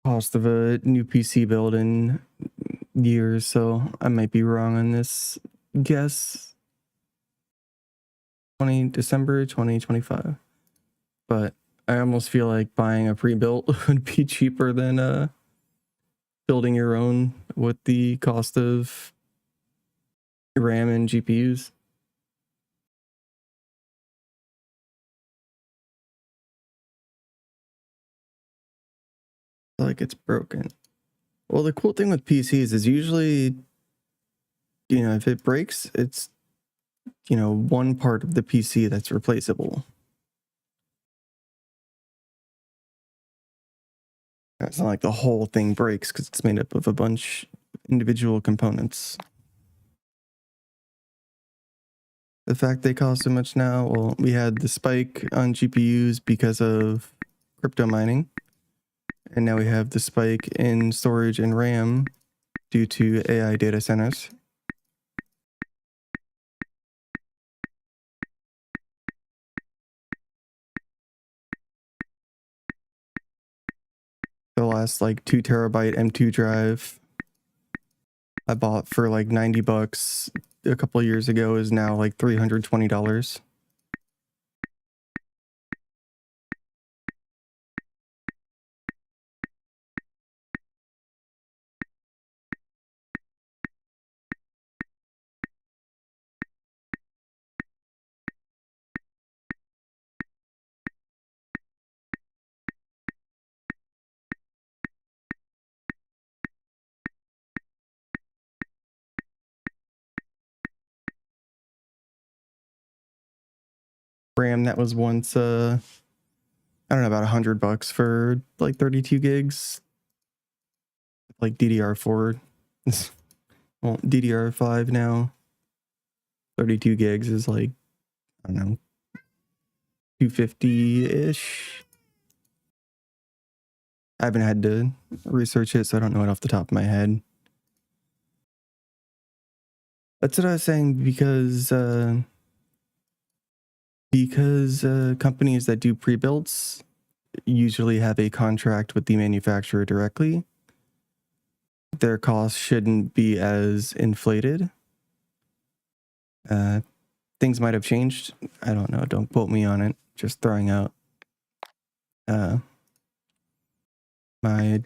cost of a new PC build in years, so I might be wrong on this guess. December 2025. But I almost feel like buying a pre-built would be cheaper than building your own with the cost of RAM and GPUs. Like it's broken. Well, the cool thing with PCs is usually, if it breaks, it's, one part of the PC that's replaceable. It's not like the whole thing breaks because it's made up of a bunch of individual components. The fact they cost so much now, well, we had the spike on GPUs because of crypto mining. And now we have the spike in storage and RAM due to AI data centers. The last like 2 terabyte M2 drive I bought for like $90 a couple of years ago is now like $320. RAM that was once I don't know, about $100 for like 32 gigs, like DDR4. Well, DDR5 now. 32 gigs is like, I don't know, 250-ish. I haven't had to research it, so I don't know it off the top of my head. That's what I was saying, because companies that do pre-builds usually have a contract with the manufacturer directly. Their costs shouldn't be as inflated. Things might have changed. I don't know. Don't quote me on it. Just throwing out my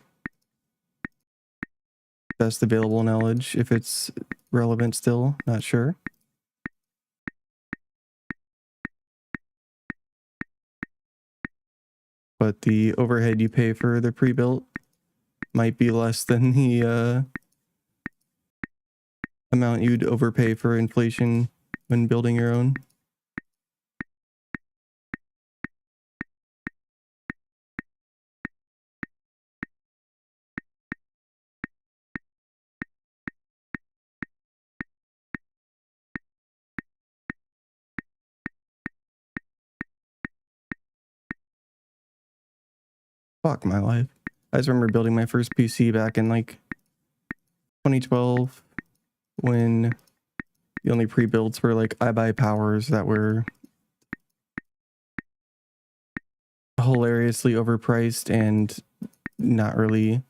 best available knowledge. If it's relevant still, not sure. But the overhead you pay for the pre-built might be less than the amount you'd overpay for inflation when building your own. Fuck my life. I just remember building my first PC back in like 2012 when the only pre-builds were like iBuyPowers that were hilariously overpriced and not really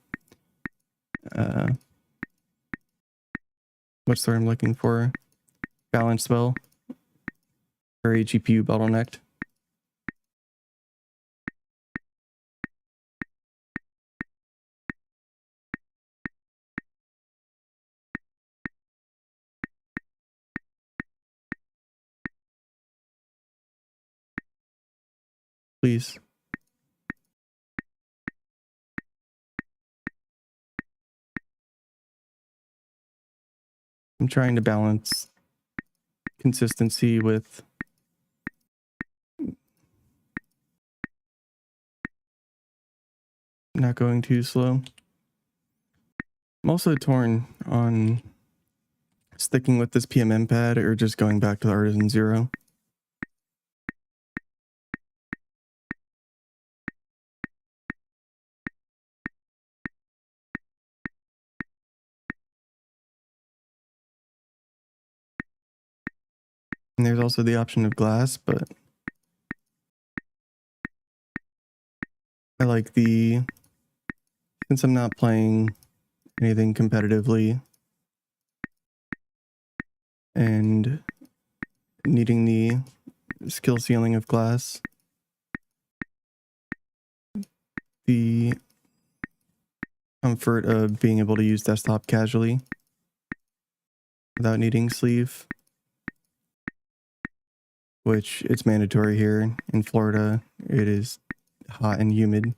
what's the word I'm looking for? Balanced well. Very GPU bottlenecked. Please. I'm trying to balance consistency with not going too slow. I'm also torn on sticking with this PMM pad or just going back to the Artisan Zero. And there's also the option of glass, but I like since I'm not playing anything competitively and needing the skill ceiling of glass, the comfort of being able to use desktop casually without needing sleeve, which it's mandatory here in Florida. It is hot and humid.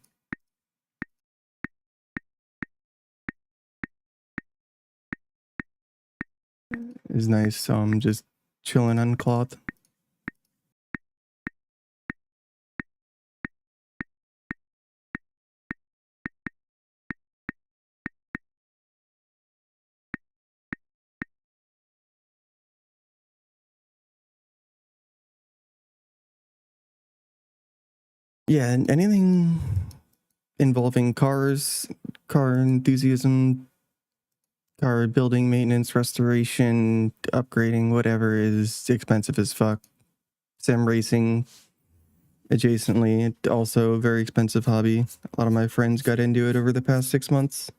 It's nice, so I'm just chilling on cloth. Yeah, anything involving cars, car enthusiasm, car building, maintenance, restoration, upgrading, whatever is expensive as fuck. Sim racing adjacently, also a very expensive hobby. A lot of my friends got into it over the past 6 months.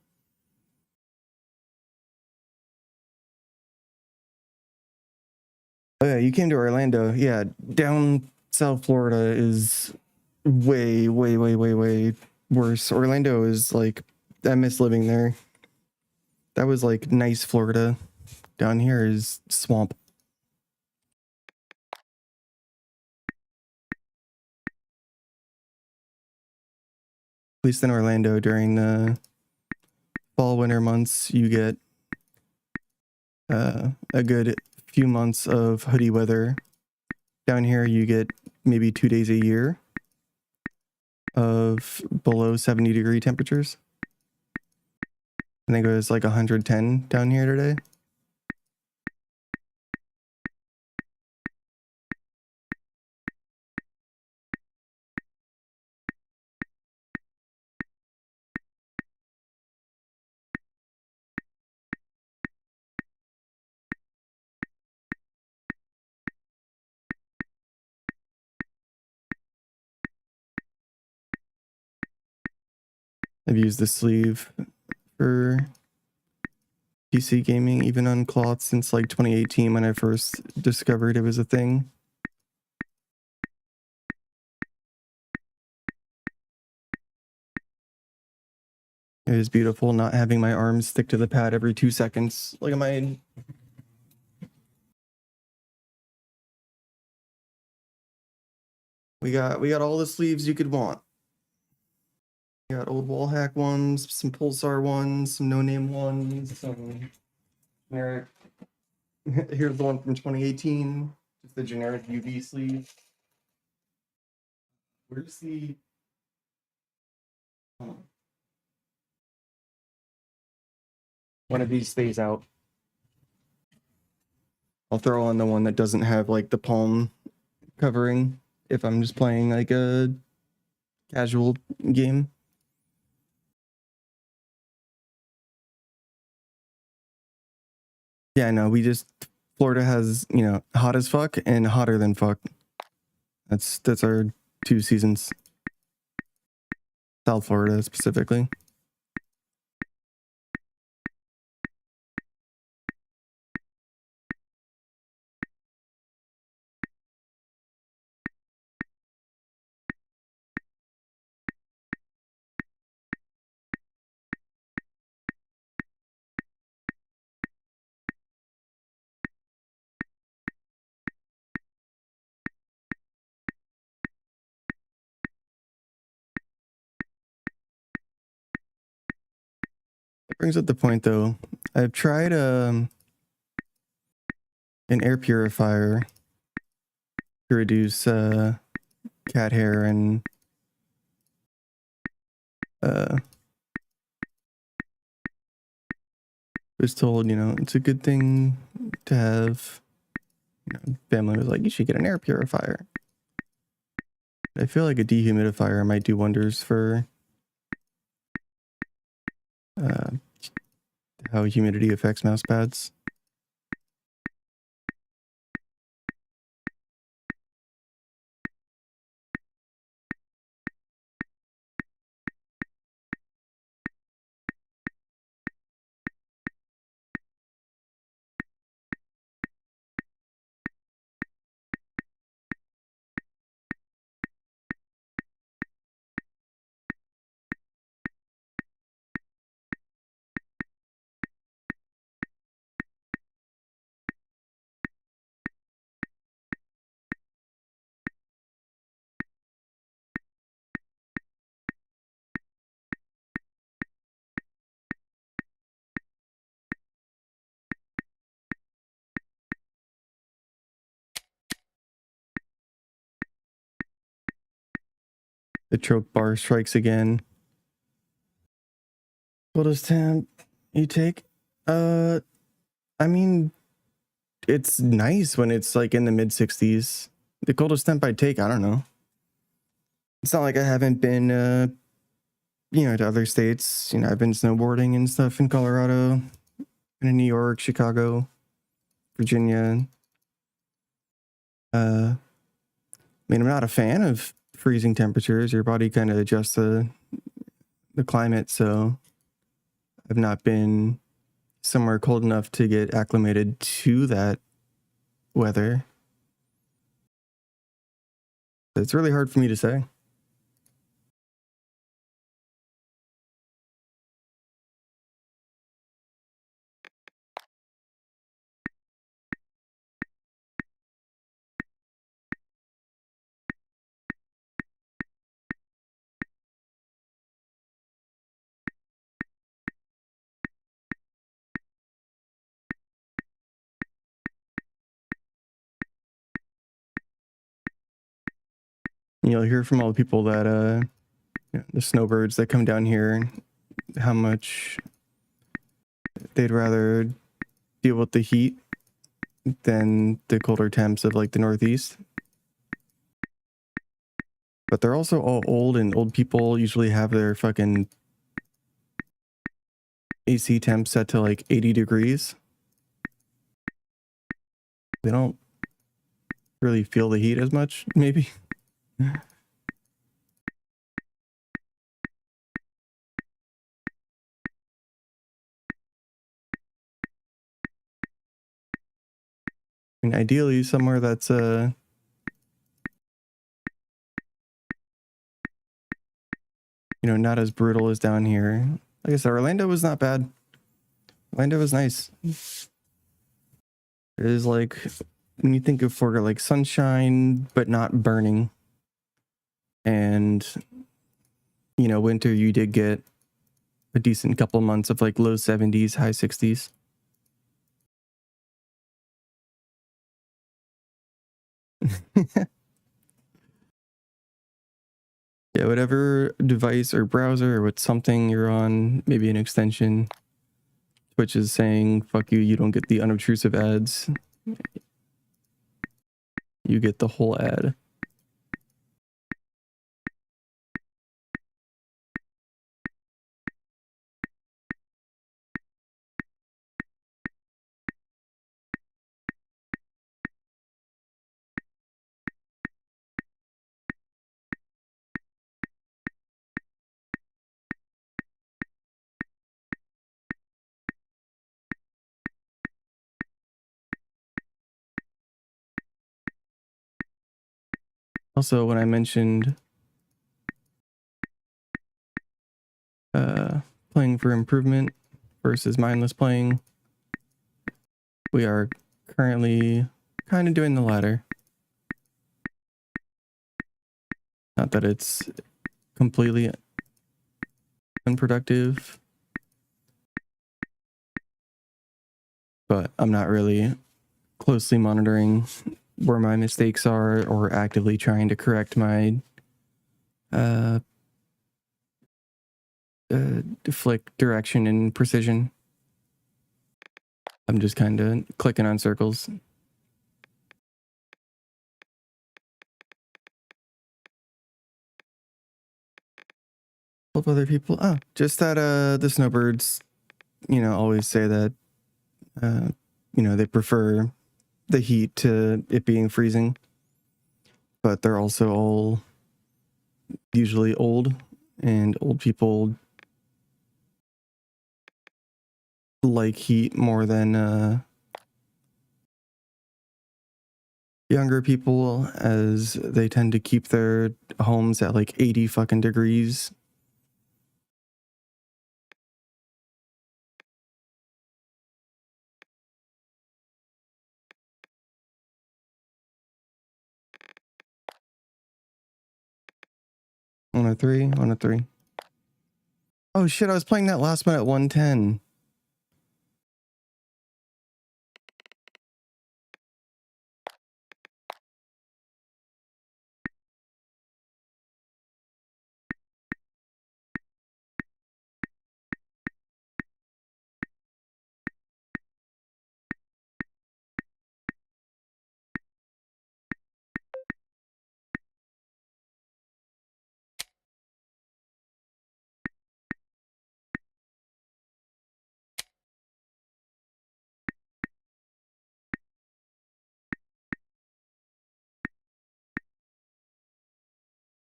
Oh yeah, you came to Orlando. Yeah, down South Florida is way, way, way, way, way worse. Orlando is like, I miss living there. That was like nice Florida. Down here is swamp. At least in Orlando during the fall, winter months, you get a good few months of hoodie weather. Down here, you get maybe 2 days a year of below 70-degree temperatures. I think it was like 110 down here today. I've used the sleeve for PC gaming, even on cloth, since like 2018 when I first discovered it was a thing. It is beautiful not having my arms stick to the pad every 2 seconds. Look at my... We got all the sleeves you could want. We got old wall hack ones, some pulsar ones, some no-name ones, some generic. Here's the one from 2018, just the generic UV sleeve. Where's the... Oh. One of these stays out. I'll throw on the one that doesn't have like the palm covering if I'm just playing like a casual game. Yeah, no, we just... Florida has, you know, hot as fuck and hotter than fuck. That's our 2 seasons. South Florida specifically. It brings up the point though. I've tried an air purifier to reduce cat hair and was told, you know, it's a good thing to have. You know, family was like, you should get an air purifier. I feel like a dehumidifier might do wonders for how humidity affects mouse pads. The trope bar strikes again. Coldest temp you take? I mean, it's nice when it's like in the mid 60s. The coldest temp I take, I don't know. It's not like I haven't been, you know, to other states. You know, I've been snowboarding and stuff in Colorado, in New York, Chicago, Virginia. I mean, I'm not a fan of freezing temperatures. Your body kind of adjusts the climate, so I've not been somewhere cold enough to get acclimated to that weather. It's really hard for me to say. You'll hear from all the people that, you know, the snowbirds that come down here, how much they'd rather deal with the heat than the colder temps of like the Northeast. But they're also all old, and old people usually have their fucking AC temp set to like 80 degrees. They don't really feel the heat as much, maybe. I mean, ideally somewhere that's not as brutal as down here. Like I said, Orlando was not bad. Orlando was nice. It is like when you think of for like sunshine but not burning, and winter, you did get a decent couple months of like low 70s, high 60s. Yeah, whatever device or browser or what something you're on, maybe an extension, Twitch is saying, fuck you, you don't get the unobtrusive ads. You get the whole ad. Also, when I mentioned playing for improvement versus mindless playing, we are currently kind of doing the latter. Not that it's completely unproductive, but I'm not really closely monitoring where my mistakes are or actively trying to correct my flick direction and precision. I'm just kind of clicking on circles. Help other people. Oh, just that the snowbirds, always say that they prefer the heat to it being freezing, but they're also all usually old, and old people like heat more than younger people, as they tend to keep their homes at like 80 fucking degrees. On a three, on a three. Oh shit, I was playing that last one at 110.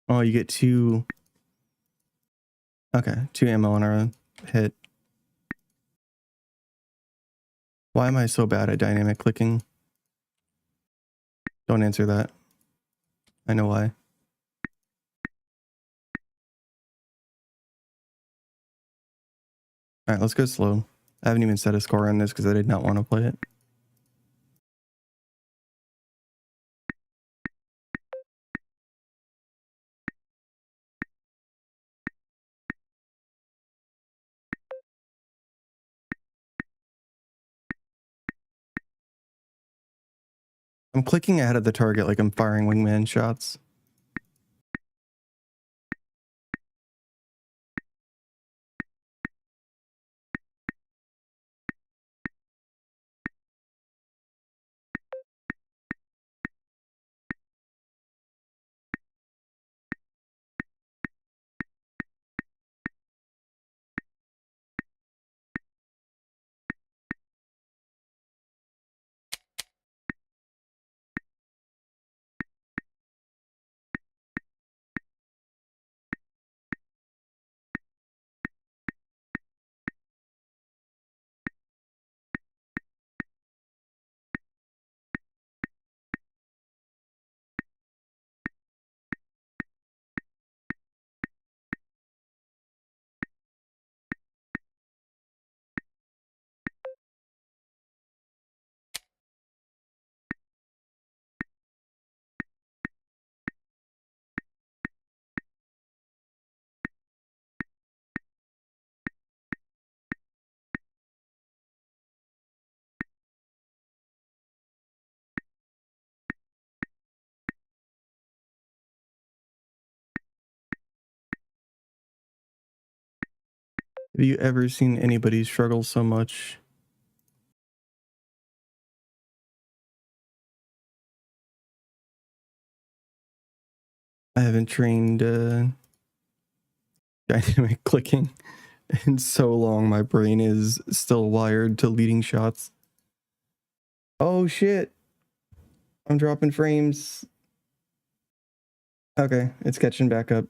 Oh, you get two. Okay, two ammo on a hit. Why am I so bad at dynamic clicking? Don't answer that. I know why. All right, let's go slow. I haven't even set a score on this because I did not want to play it. I'm clicking ahead of the target like I'm firing wingman shots. Have you ever seen anybody struggle so much? I haven't trained dynamic clicking in so long. My brain is still wired to leading shots. Oh shit! I'm dropping frames. Okay, it's catching back up.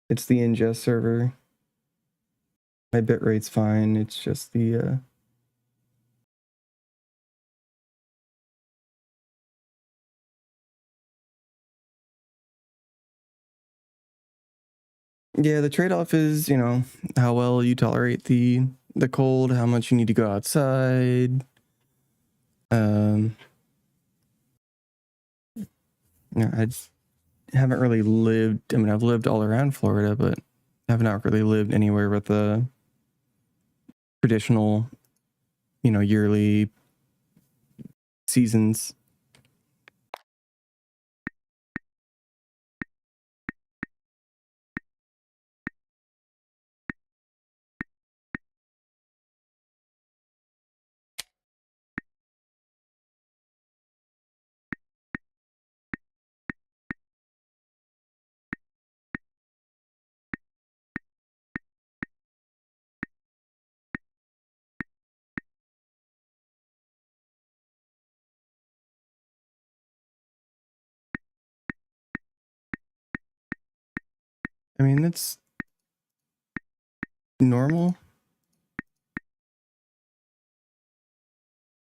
It's the ingest server. My bitrate's fine. It's just the yeah, the trade-off is, you know, how well you tolerate the cold, how much you need to go outside. Um yeah, I just haven't really lived. I mean, I've lived all around Florida, but have not really lived anywhere with a traditional, you know, yearly seasons. I mean, that's normal.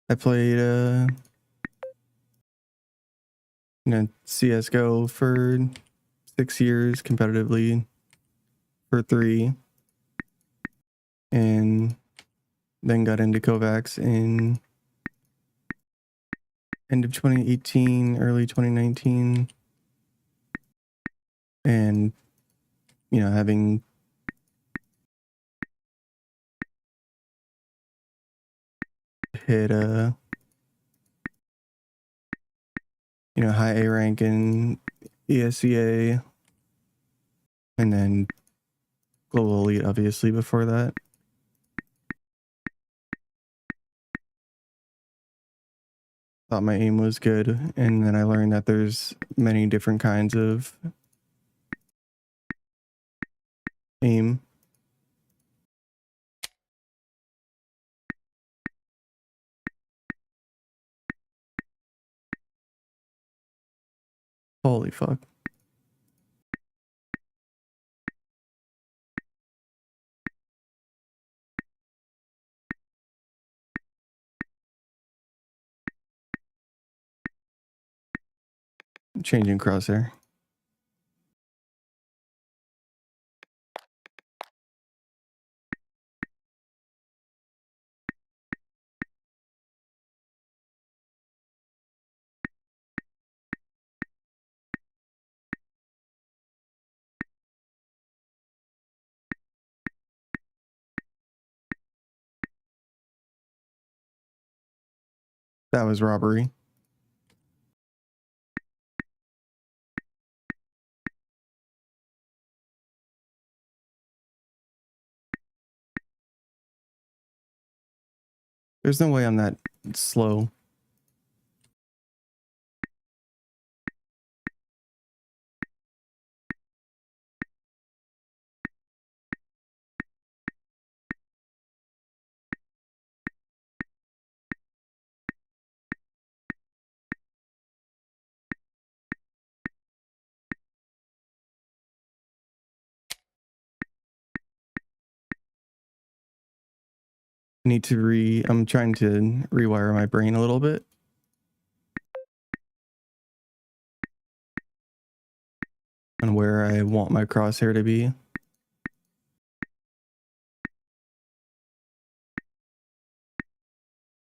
I played you know, CS:GO for 6 years, competitively for 3, and then got into Kovacs in end of 2018, early 2019, and you know, having hit a you know, high A rank in ESEA, and then global elite obviously before that. Thought my aim was good, and then I learned that there's many different kinds of aim. Holy fuck. Changing crosshair. That was robbery. There's no way I'm that slow. Need to I'm trying to rewire my brain a little bit on where I want my crosshair to be.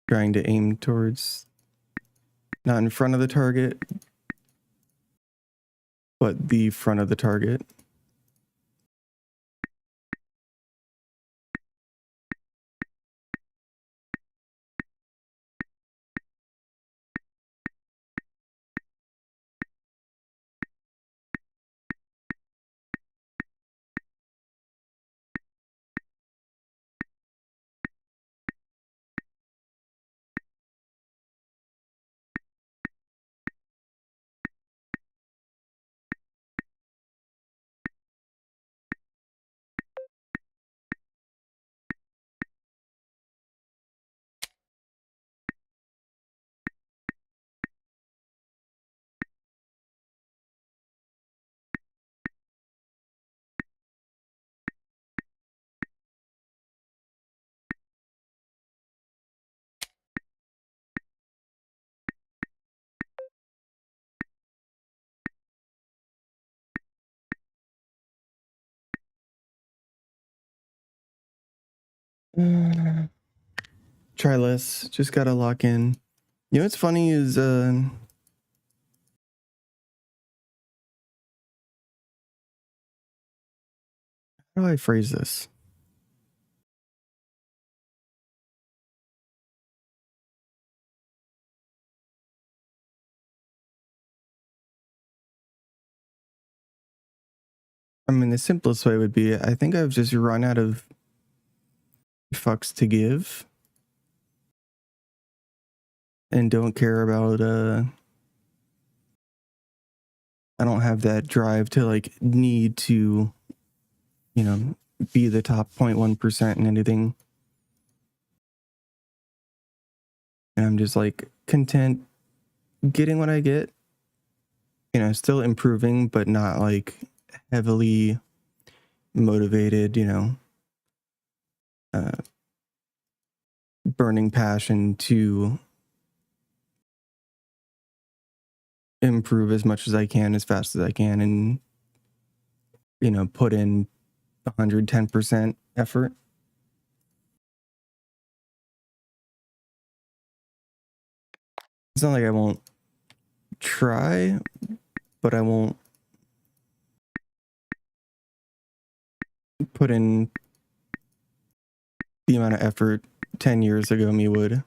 Trying to aim towards not in front of the target, but the front of the target. Try less. Just gotta lock in. You know what's funny is how do I phrase this? I mean, the simplest way would be I think I've just run out of fucks to give and don't care about I don't have that drive to like need to, you know, be the top 0.1% in anything. And I'm just like content getting what I get, you know, still improving, but not like heavily motivated, you know, uh, burning passion to improve as much as I can, as fast as I can, and, you know, put in 110% effort. It's not like I won't try, but I won't put in the amount of effort 10 years ago me would.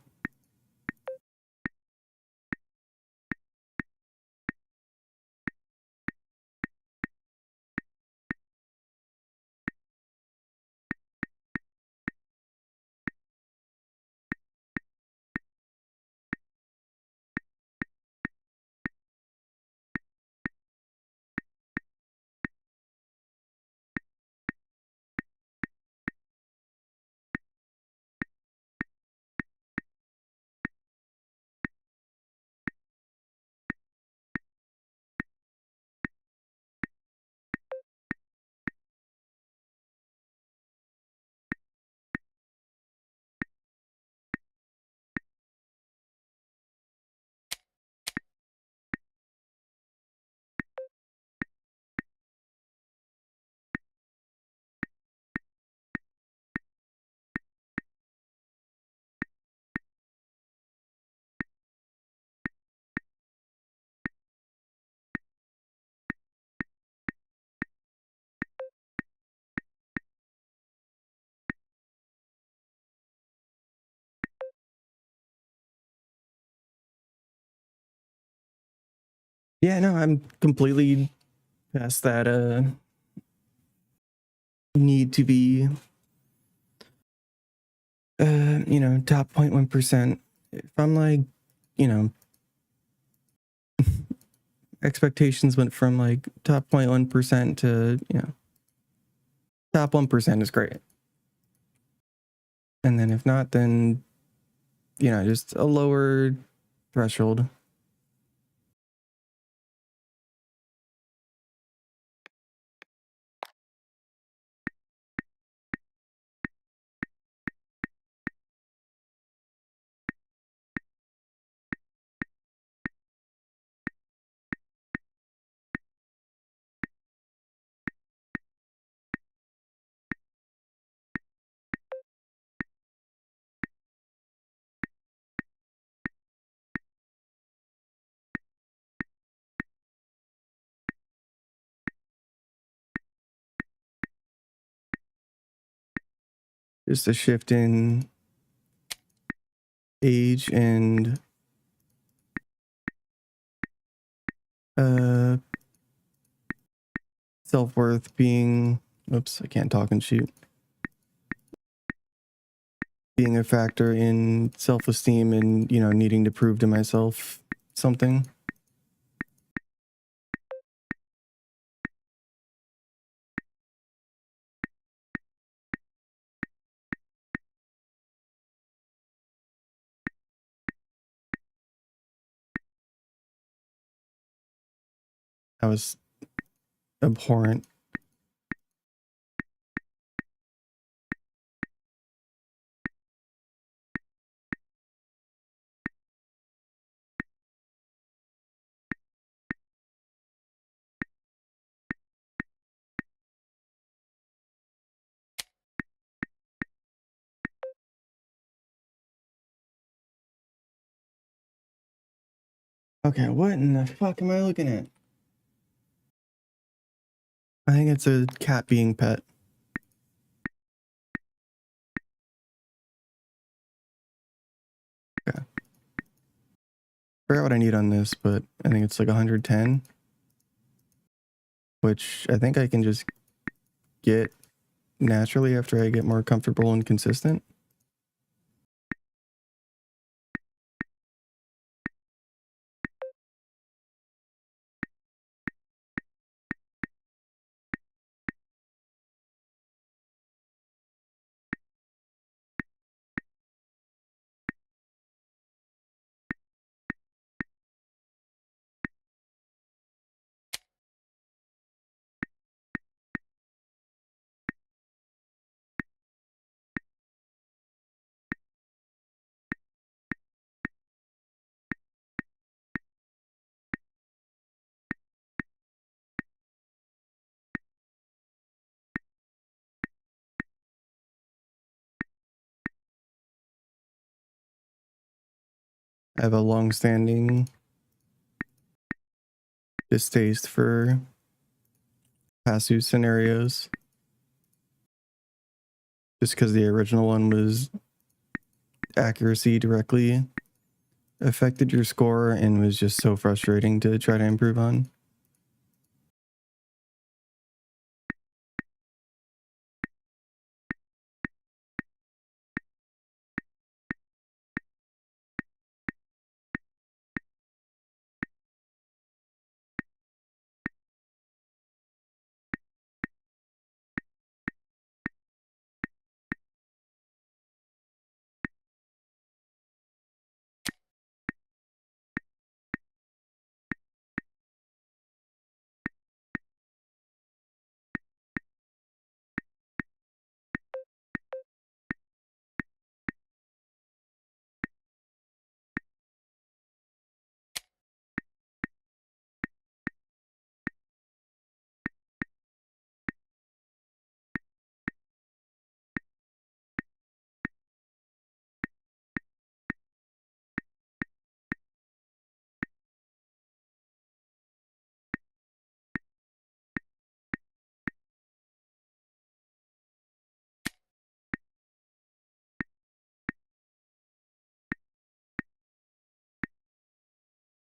Yeah, no, I'm completely past that need to be you know, top 0.1%. If I'm like, you know, expectations went from like top 0.1% to, you know, top 1% is great. And then if not, then, you know, just a lower threshold. Just a shift in age and uh self-worth being, oops, I can't talk and shoot, being a factor in self-esteem and, you know, needing to prove to myself something. That was abhorrent. Okay, what in the fuck am I looking at? I think it's a cat being pet. Okay. Forgot what I need on this, but I think it's like 110, which I think I can just get naturally after I get more comfortable and consistent. I have a long-standing distaste for passive scenarios, just because the original one was accuracy directly affected your score and was just so frustrating to try to improve on.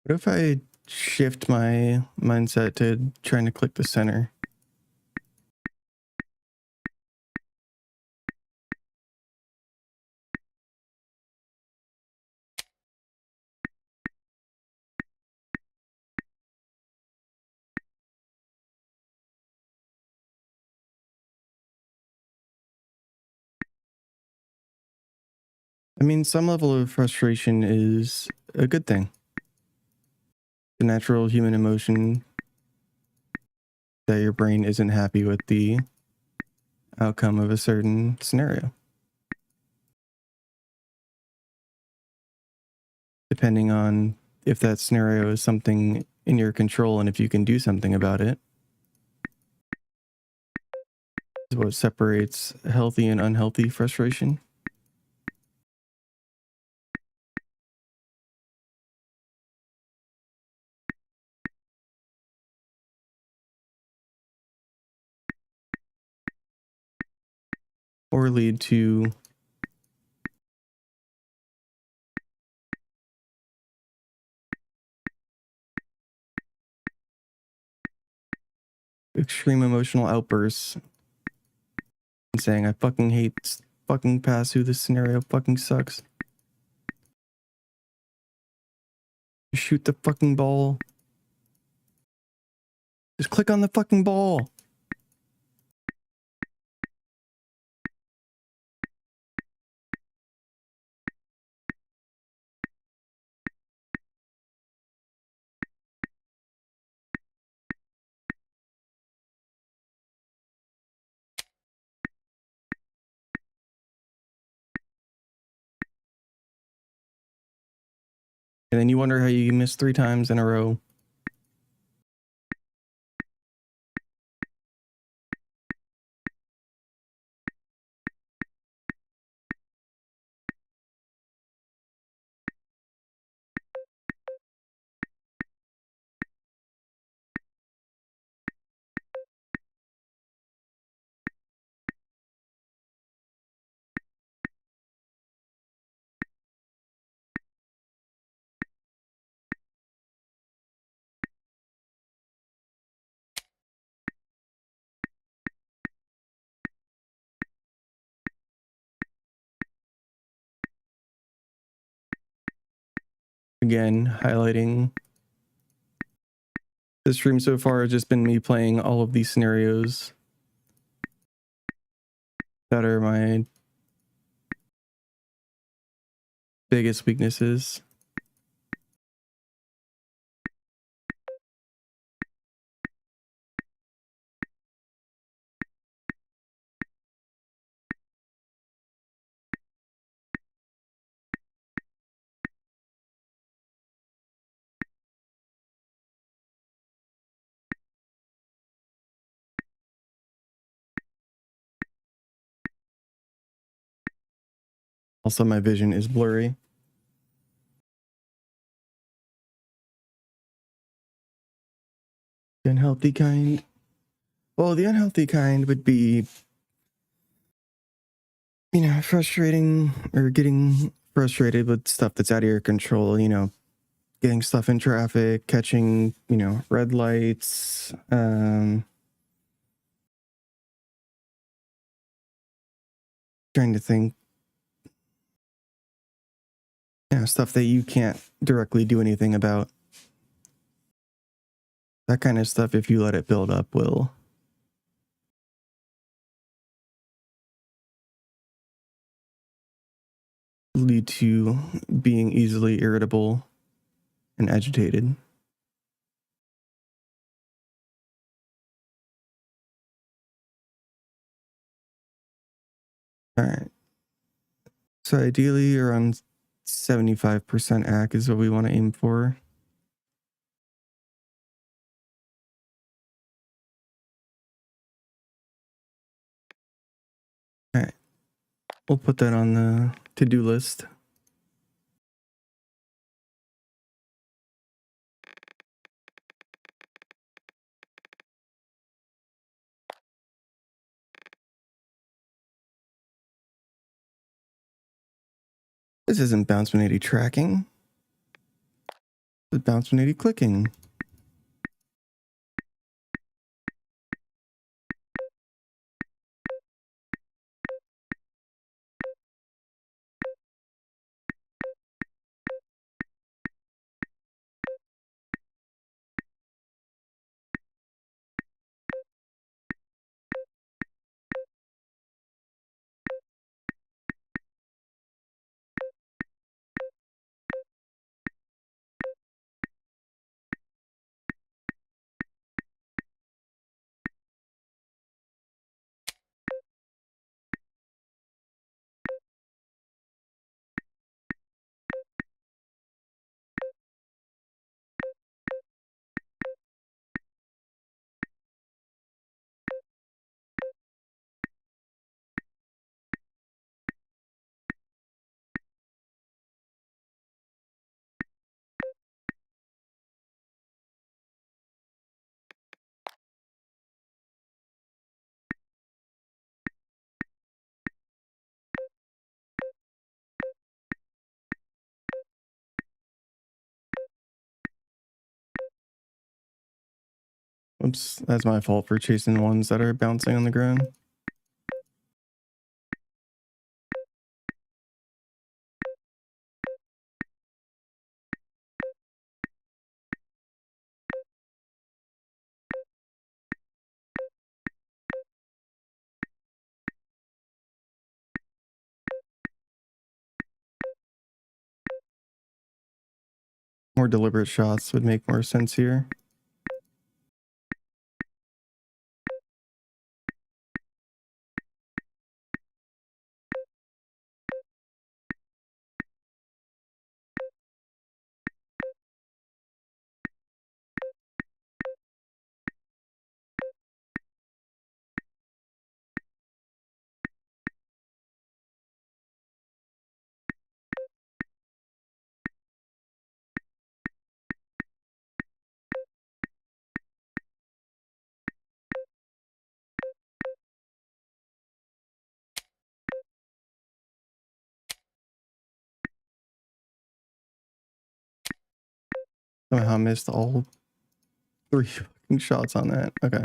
What if I shift my mindset to trying to click the center? I mean, some level of frustration is a good thing. The natural human emotion that your brain isn't happy with the outcome of a certain scenario. Depending on if that scenario is something in your control and if you can do something about it, is what separates healthy and unhealthy frustration. Or lead to extreme emotional outbursts and saying, I fucking hate fucking pass who this scenario fucking sucks. Shoot the fucking ball. Just click on the fucking ball. And then you wonder how you missed 3 times in a row. Again, highlighting the stream so far has just been me playing all of these scenarios that are my biggest weaknesses. Also, my vision is blurry. The unhealthy kind. Well, the unhealthy kind would be, you know, frustrating or getting frustrated with stuff that's out of your control, you know, getting stuff in traffic, catching, you know, red lights, trying to think, you know, stuff that you can't directly do anything about. That kind of stuff, if you let it build up, will lead to being easily irritable and agitated. All right. So ideally around 75% AC is what we want to aim for. All right. We'll put that on the to-do list. This isn't bounce 180 tracking. It's bounce 180 clicking. Oops, that's my fault for chasing ones that are bouncing on the ground. More deliberate shots would make more sense here. Somehow missed all 3 fucking shots on that. Okay.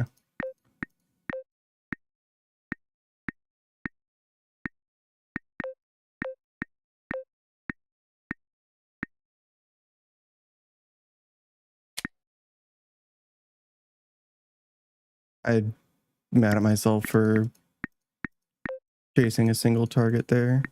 I'm mad at myself for chasing a single target there.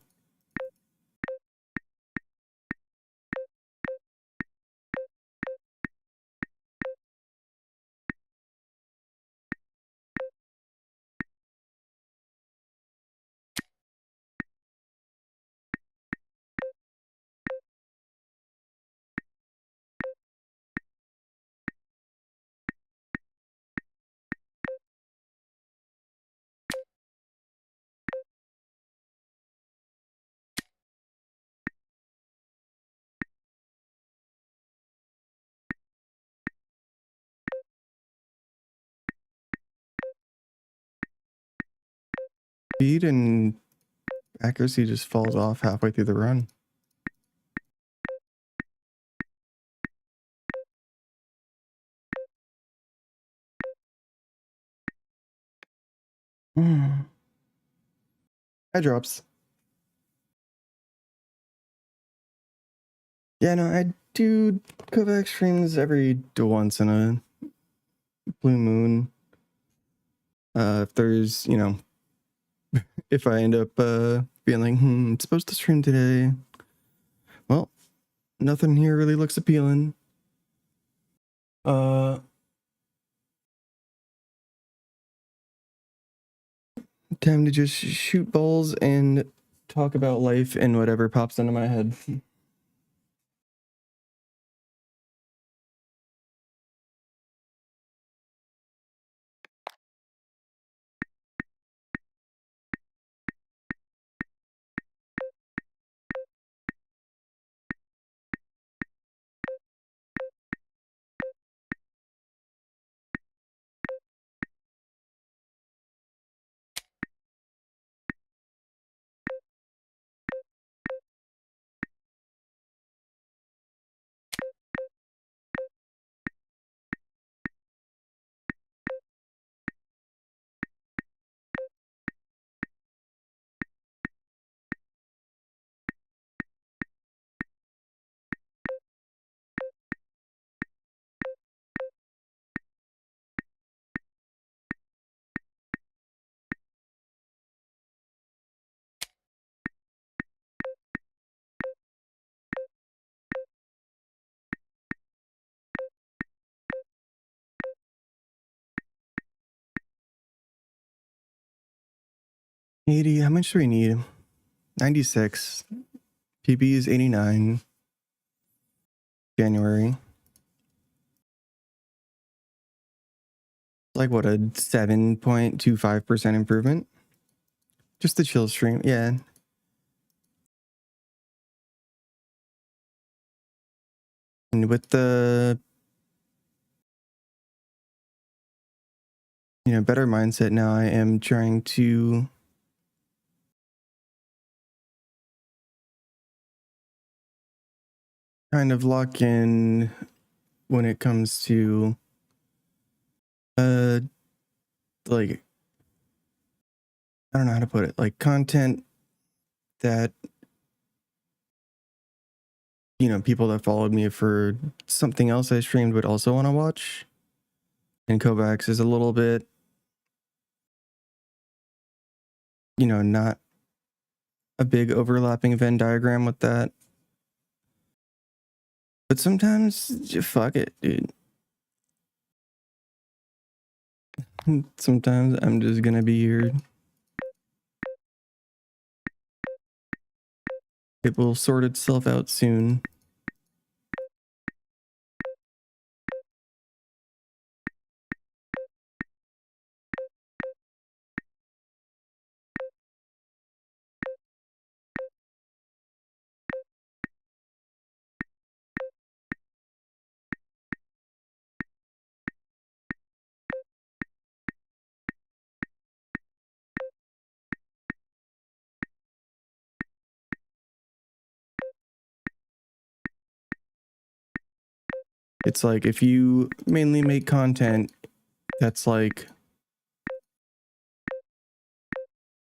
Speed and accuracy just falls off halfway through the run. Eye drops. Yeah, no, I do Kovac streams every once in a blue moon. If there's, if I end up being like, it's supposed to stream today. Well, nothing here really looks appealing. Time to just shoot balls and talk about life and whatever pops into my head. How much do we need? 96. PB is 89. January. Like what, a 7.25% improvement? Just the chill stream, yeah. And with the better mindset now, I am trying to kind of lock in when it comes to like, I don't know how to put it, like content that people that followed me for something else I streamed would also want to watch. And Kovacs is a little bit not a big overlapping Venn diagram with that. But sometimes, fuck it, dude. Sometimes I'm just gonna be here. It will sort itself out soon. It's like if you mainly make content that's like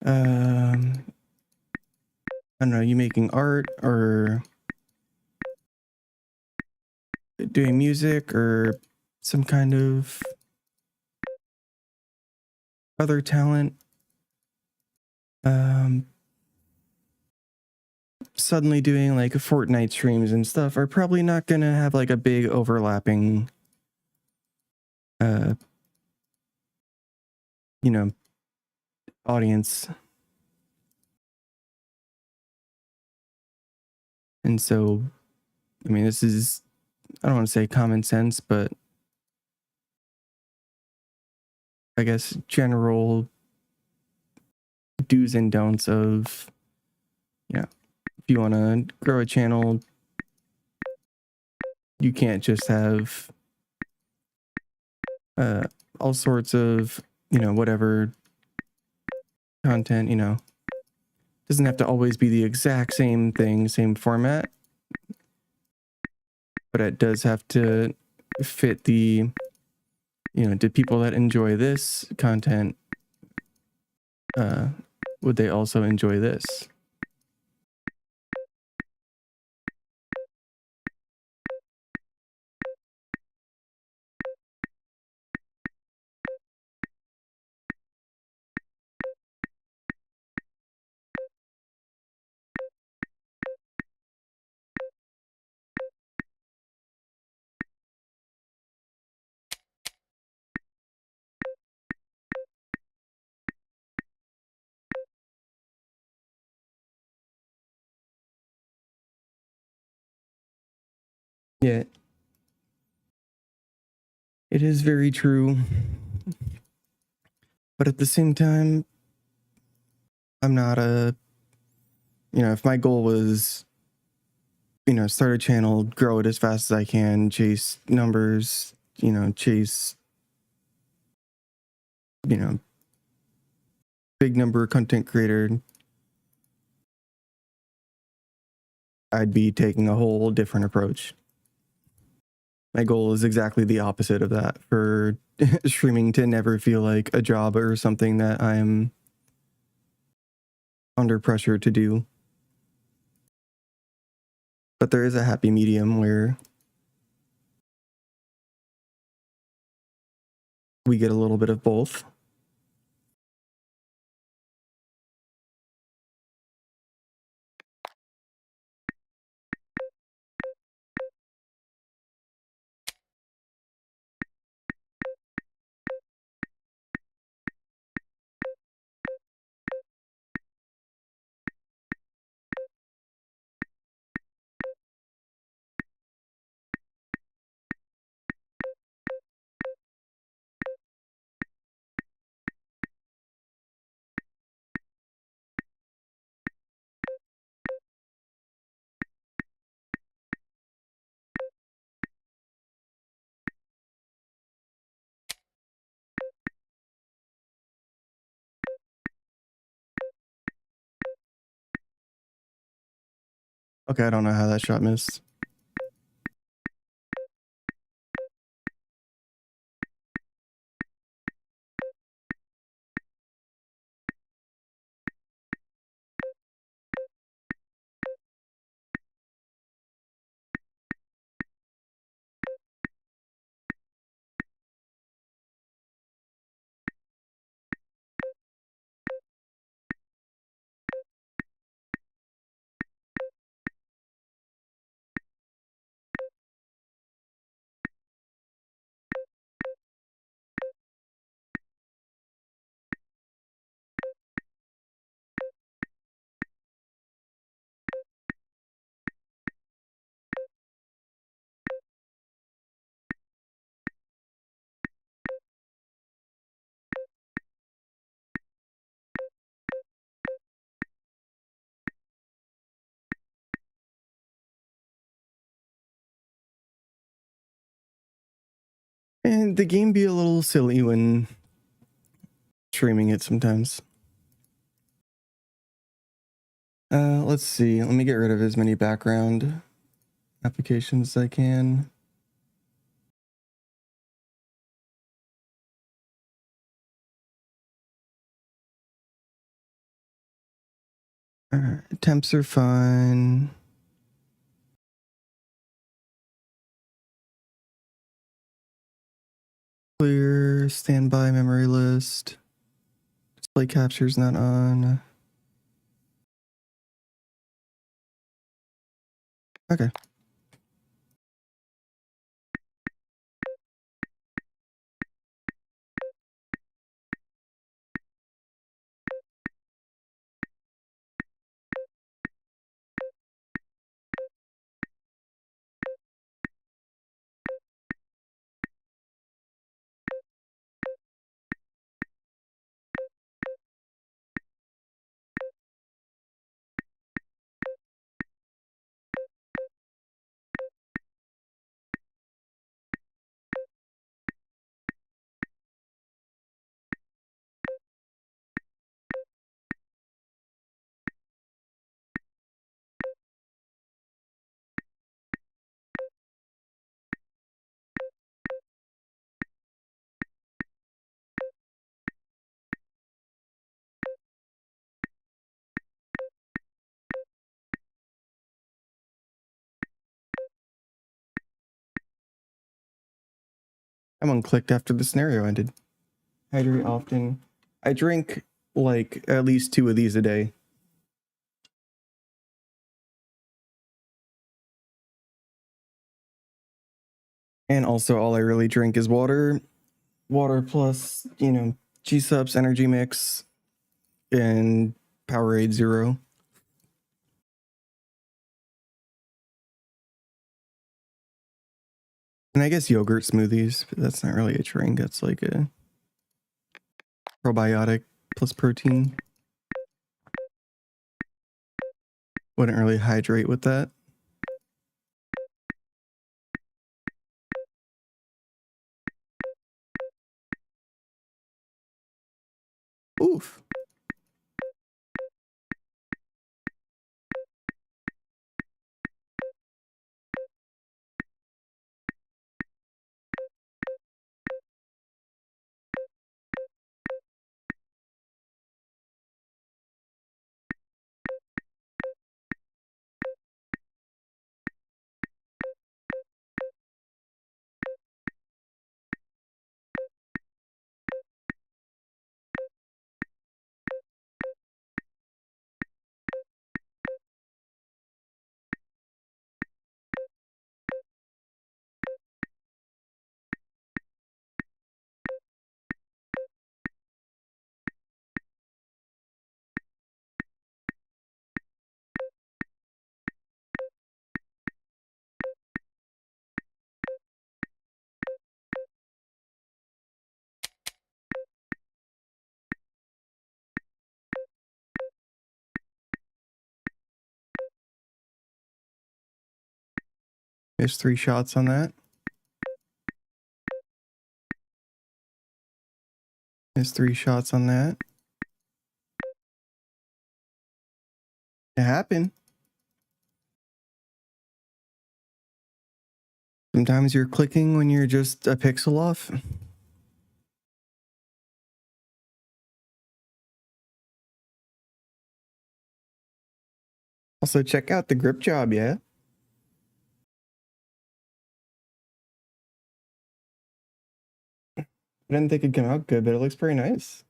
I don't know, you making art or doing music or some kind of other talent suddenly doing like Fortnite streams and stuff are probably not gonna have like a big overlapping uh you know audience. And so I mean, this is, I don't want to say common sense, but I guess general do's and don'ts of, yeah, if you want to grow a channel, you can't just have uh, all sorts of, whatever content, doesn't have to always be the exact same thing, same format, but it does have to fit the, do people that enjoy this content, would they also enjoy this? Yeah, it is very true. But at the same time, I'm not if my goal was, start a channel, grow it as fast as I can, chase numbers, chase, you know, big number content creator, I'd be taking a whole different approach. My goal is exactly the opposite of that, for streaming to never feel like a job or something that I'm under pressure to do. But there is a happy medium where we get a little bit of both. Okay, I don't know how that shot missed. And the game be a little silly when streaming it sometimes. Let's see. Let me get rid of as many background applications as I can. Temps are fine. Clear standby memory list. Play capture's not on. Okay. I'm unclicked after the scenario ended. Hydrate often. I drink like at least 2 of these a day. And also all I really drink is water. Water plus, you know, G-Subs, energy mix, and Powerade Zero. And I guess yogurt smoothies, but that's not really a drink. That's like a probiotic plus protein. Wouldn't really hydrate with that. Oof. There's 3 shots on that. There's 3 shots on that. It happened. Sometimes you're clicking when you're just a pixel off. Also, check out the grip job, yeah? I didn't think it'd come out good, but it looks pretty nice.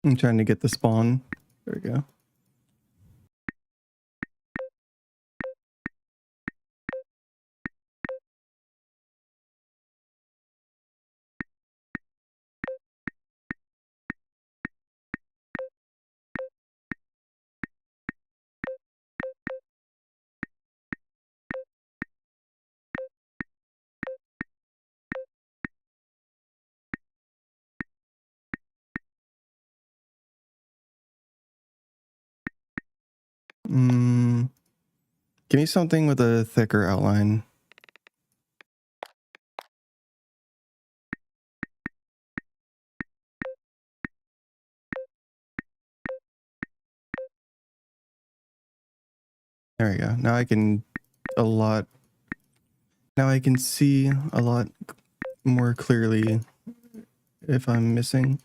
I'm trying to get the spawn. There we go. Give me something with a thicker outline. There we go. Now I can now I can see a lot more clearly if I'm missing.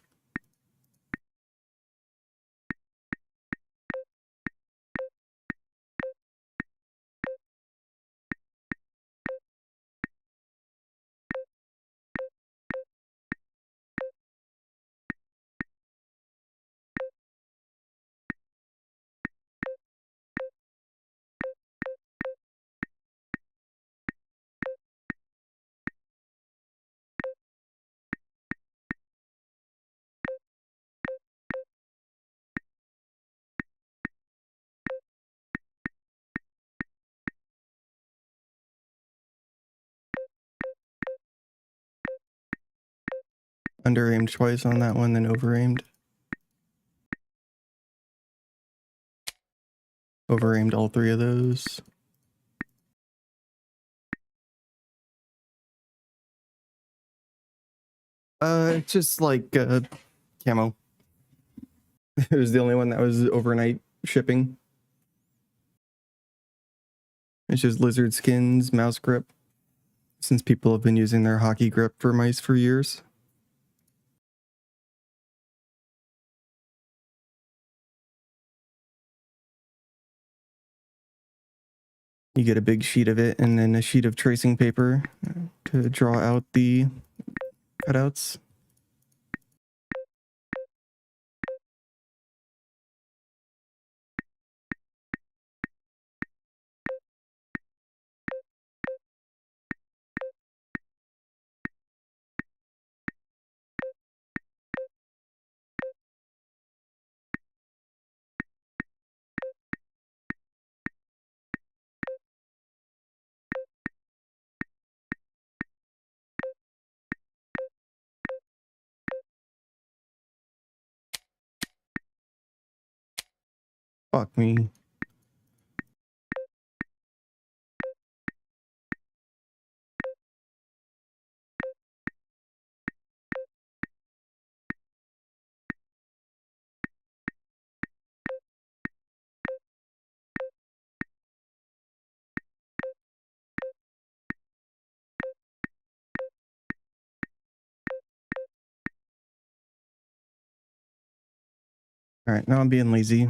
Under aimed twice on that one, then over aimed. Over aimed all three of those. It's just like camo. It was the only one that was overnight shipping. It's just lizard skins, mouse grip, since people have been using their hockey grip for mice for years. You get a big sheet of it and then a sheet of tracing paper to draw out the cutouts. Fuck me. All right, now I'm being lazy.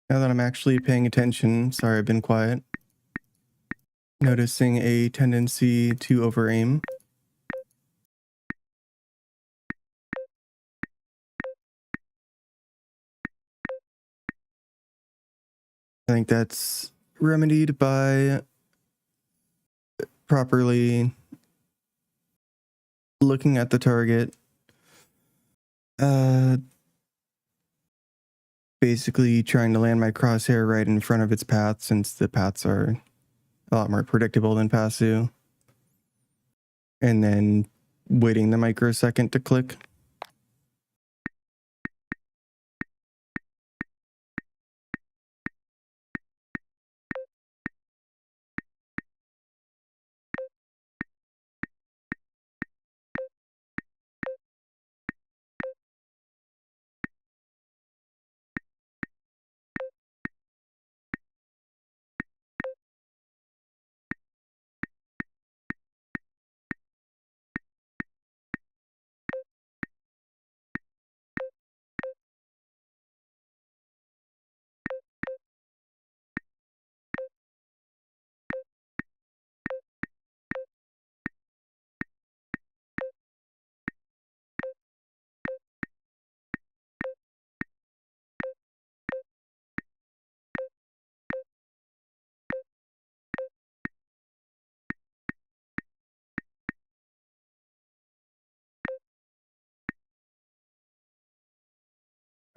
Now that I'm actually paying attention, sorry I've been quiet, noticing a tendency to over aim. I think that's remedied by properly looking at the target, basically trying to land my crosshair right in front of its path, since the paths are a lot more predictable than paths do, and then waiting the microsecond to click.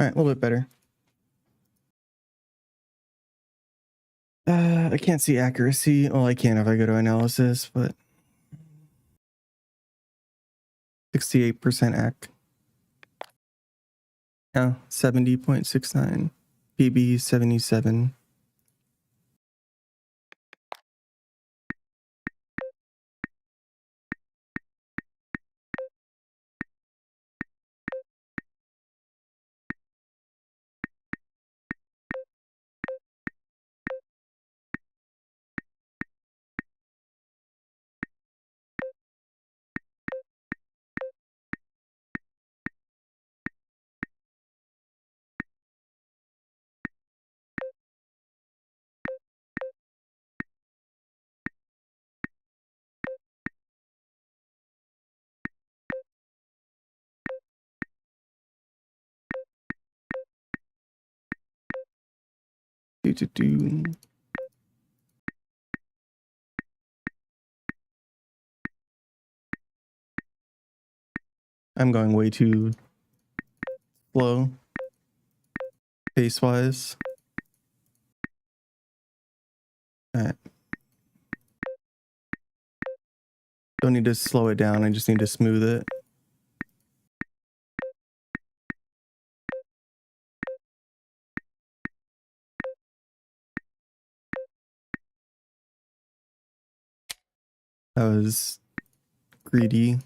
All right, a little bit better. I can't see accuracy. Well, I can if I go to analysis, but 68% ac. Yeah, 70.69. PB 77. Do. I'm going way too slow, pace-wise. Alright. Don't need to slow it down, I just need to smooth it. That was greedy.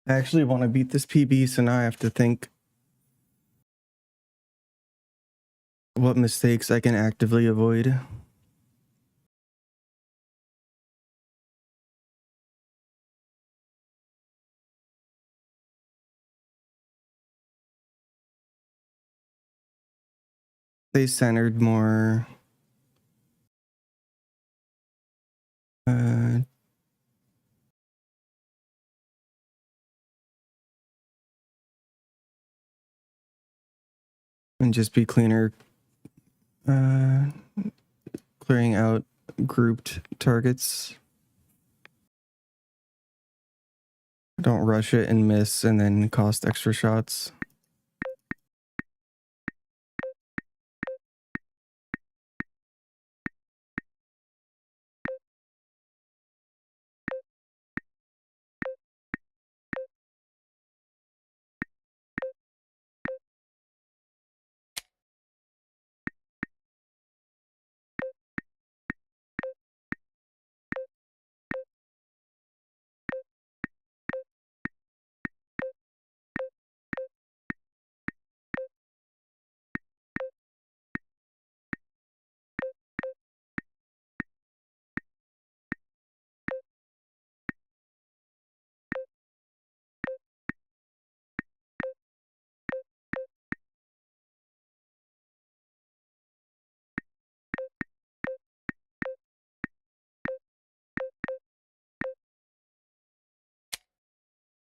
I actually want to beat this PB, so now I have to think what mistakes I can actively avoid. They centered more. And just be cleaner. Clearing out grouped targets. Don't rush it and miss and then cost extra shots.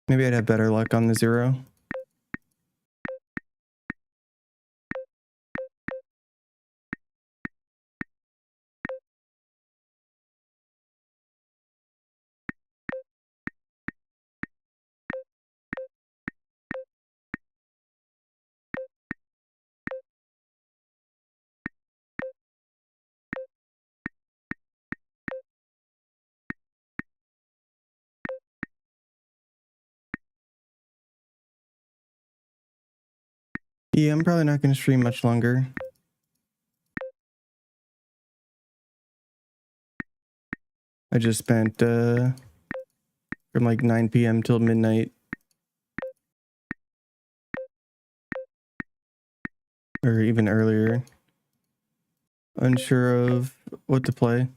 Maybe I'd have better luck on the 0. Yeah, I'm probably not going to stream much longer. I just spent from like 9 p.m. till midnight. Or even earlier. Unsure of what to play.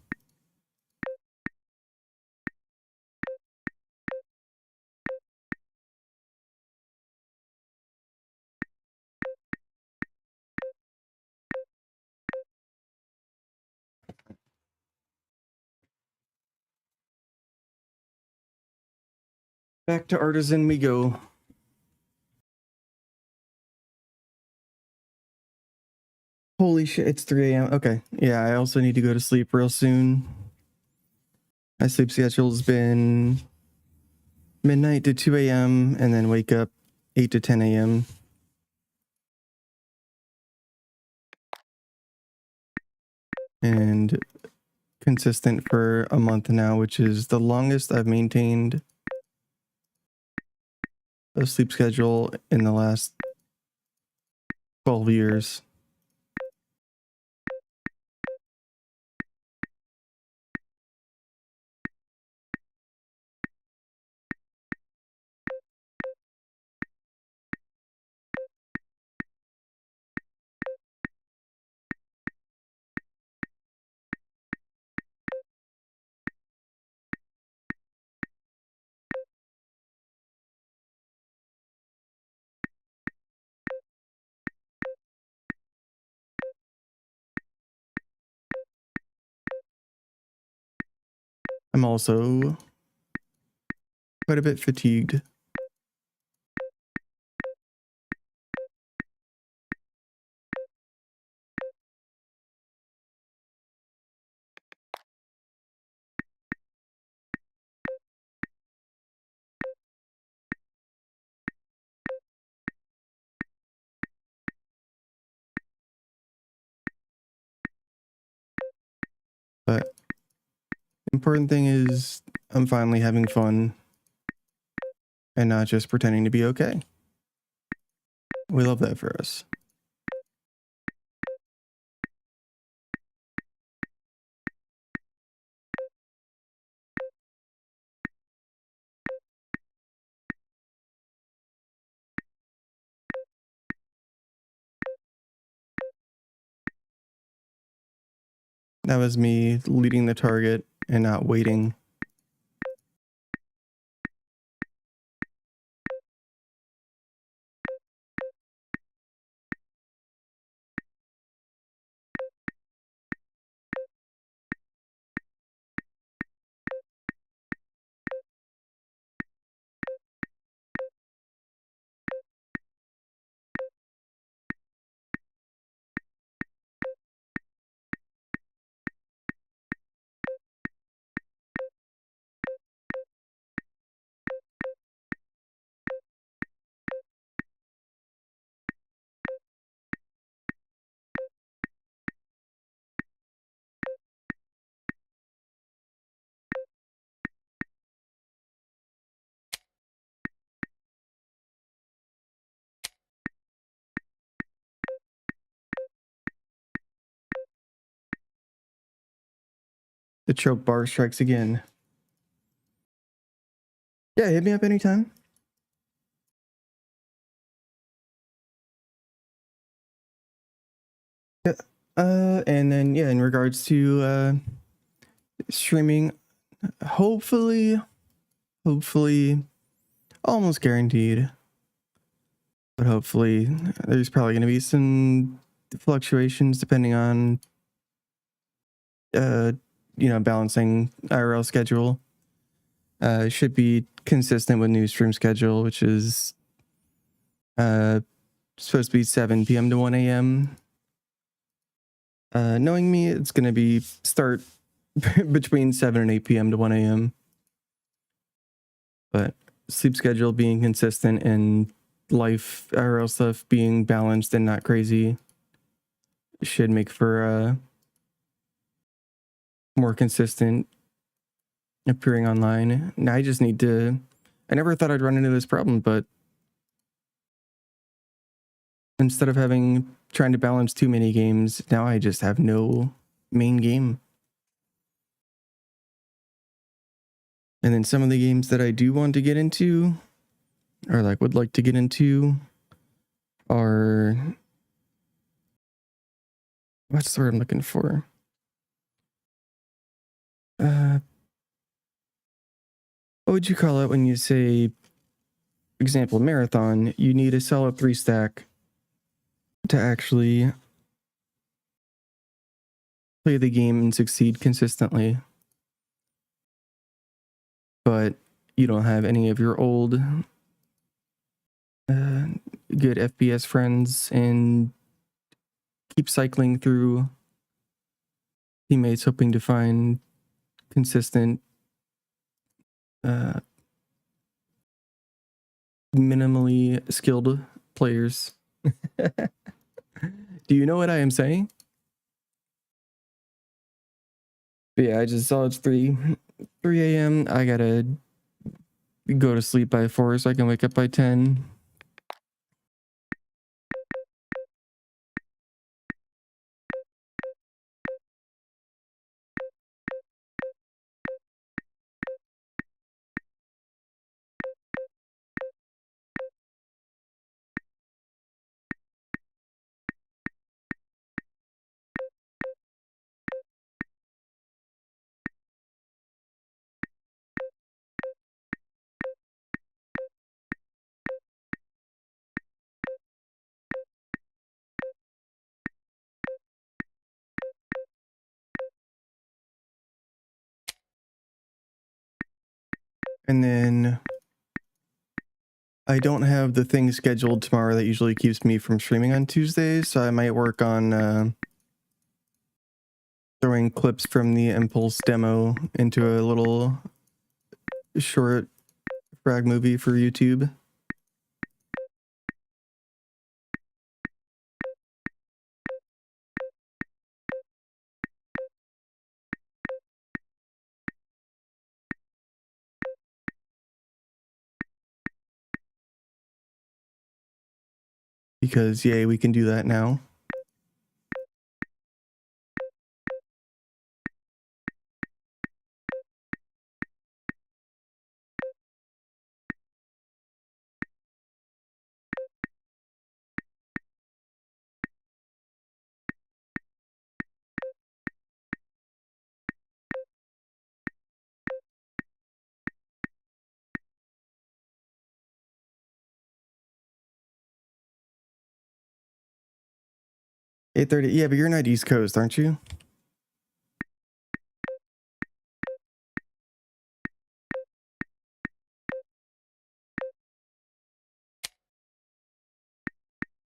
Back to Artisan we go. Holy shit, it's 3 a.m. Okay, yeah, I also need to go to sleep real soon. My sleep schedule's been midnight to 2 a.m. and then wake up 8 to 10 a.m. and consistent for a month now, which is the longest I've maintained a sleep schedule in the last 12 years. I'm also quite a bit fatigued. But important thing is I'm finally having fun and not just pretending to be okay. We love that for us. That was me leading the target and not waiting. The choke bar strikes again. Yeah, hit me up anytime. Yeah. And then yeah, in regards to streaming, hopefully, almost guaranteed, but hopefully there's probably going to be some fluctuations depending on balancing IRL schedule. It should be consistent with new stream schedule, which is supposed to be 7 p.m. to 1 a.m. Knowing me, it's going to be start between 7 and 8 p.m. to 1 a.m. But sleep schedule being consistent and life IRL stuff being balanced and not crazy should make for a more consistent appearing online. Now I just need to. I never thought I'd run into this problem, but instead of trying to balance too many games, now I just have no main game. And then some of the games that I do want to get into, or like would like to get into, are what's the word I'm looking for? What would you call it when you say, example, marathon? You need a solid 3 stack to actually play the game and succeed consistently. But you don't have any of your old good FPS friends and keep cycling through teammates hoping to find consistent minimally skilled players. Do you know what I am saying? But yeah, I just saw it's 3 a.m. I gotta go to sleep by 4 so I can wake up by 10. And then I don't have the thing scheduled tomorrow that usually keeps me from streaming on Tuesdays, so I might work on throwing clips from the Impulse demo into a little short frag movie for YouTube. Because yay, we can do that now. $8:30. Yeah, but you're not East Coast, aren't you?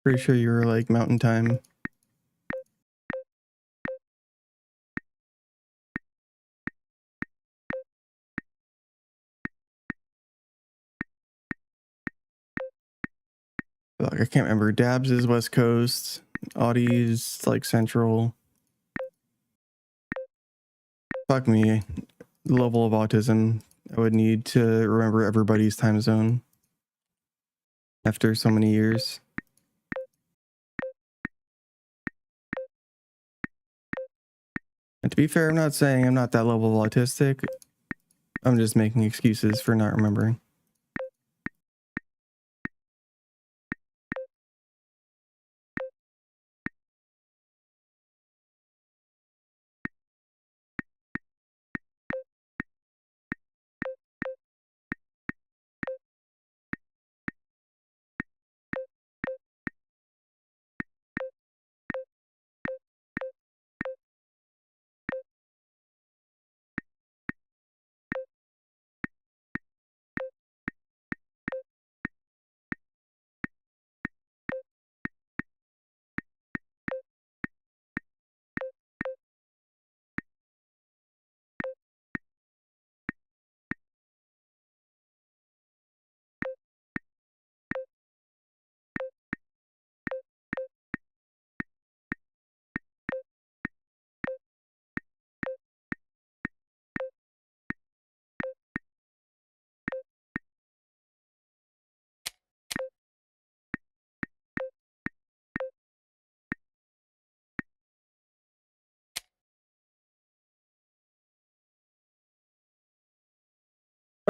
Pretty sure you're like Mountain Time. Like, I can't remember. Dabs is West Coast. Audie's like Central. Fuck me. The level of autism I would need to remember everybody's time zone after so many years. And to be fair, I'm not saying I'm not that level of autistic. I'm just making excuses for not remembering.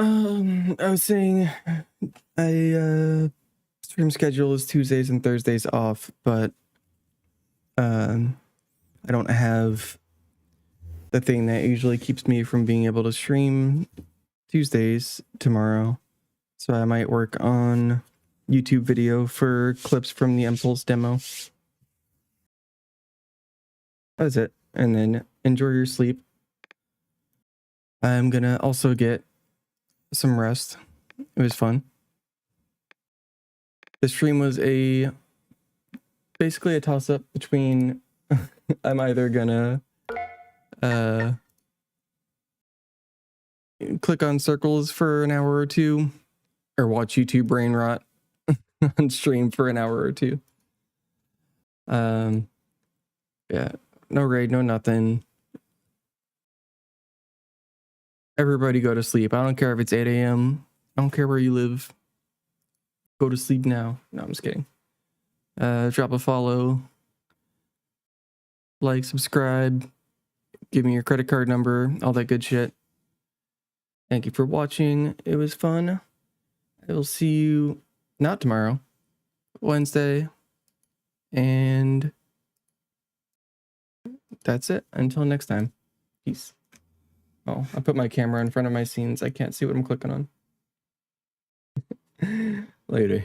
I was saying I stream schedule is Tuesdays and Thursdays off, but I don't have the thing that usually keeps me from being able to stream Tuesdays tomorrow. So I might work on YouTube video for clips from the Impulse demo. That's it. And then enjoy your sleep. I'm gonna also get some rest. It was fun. The stream was basically a toss-up between I'm either gonna click on circles for an hour or two or watch YouTube brain rot on stream for an hour or two. Yeah, no raid, no nothing. Everybody go to sleep. I don't care if it's 8 a.m. I don't care where you live. Go to sleep now. No, I'm just kidding. Drop a follow, like, subscribe, give me your credit card number, all that good shit. Thank you for watching. It was fun. I will see you not tomorrow, Wednesday. And that's it. Until next time. Peace. Oh, I put my camera in front of my scenes. I can't see what I'm clicking on. Later.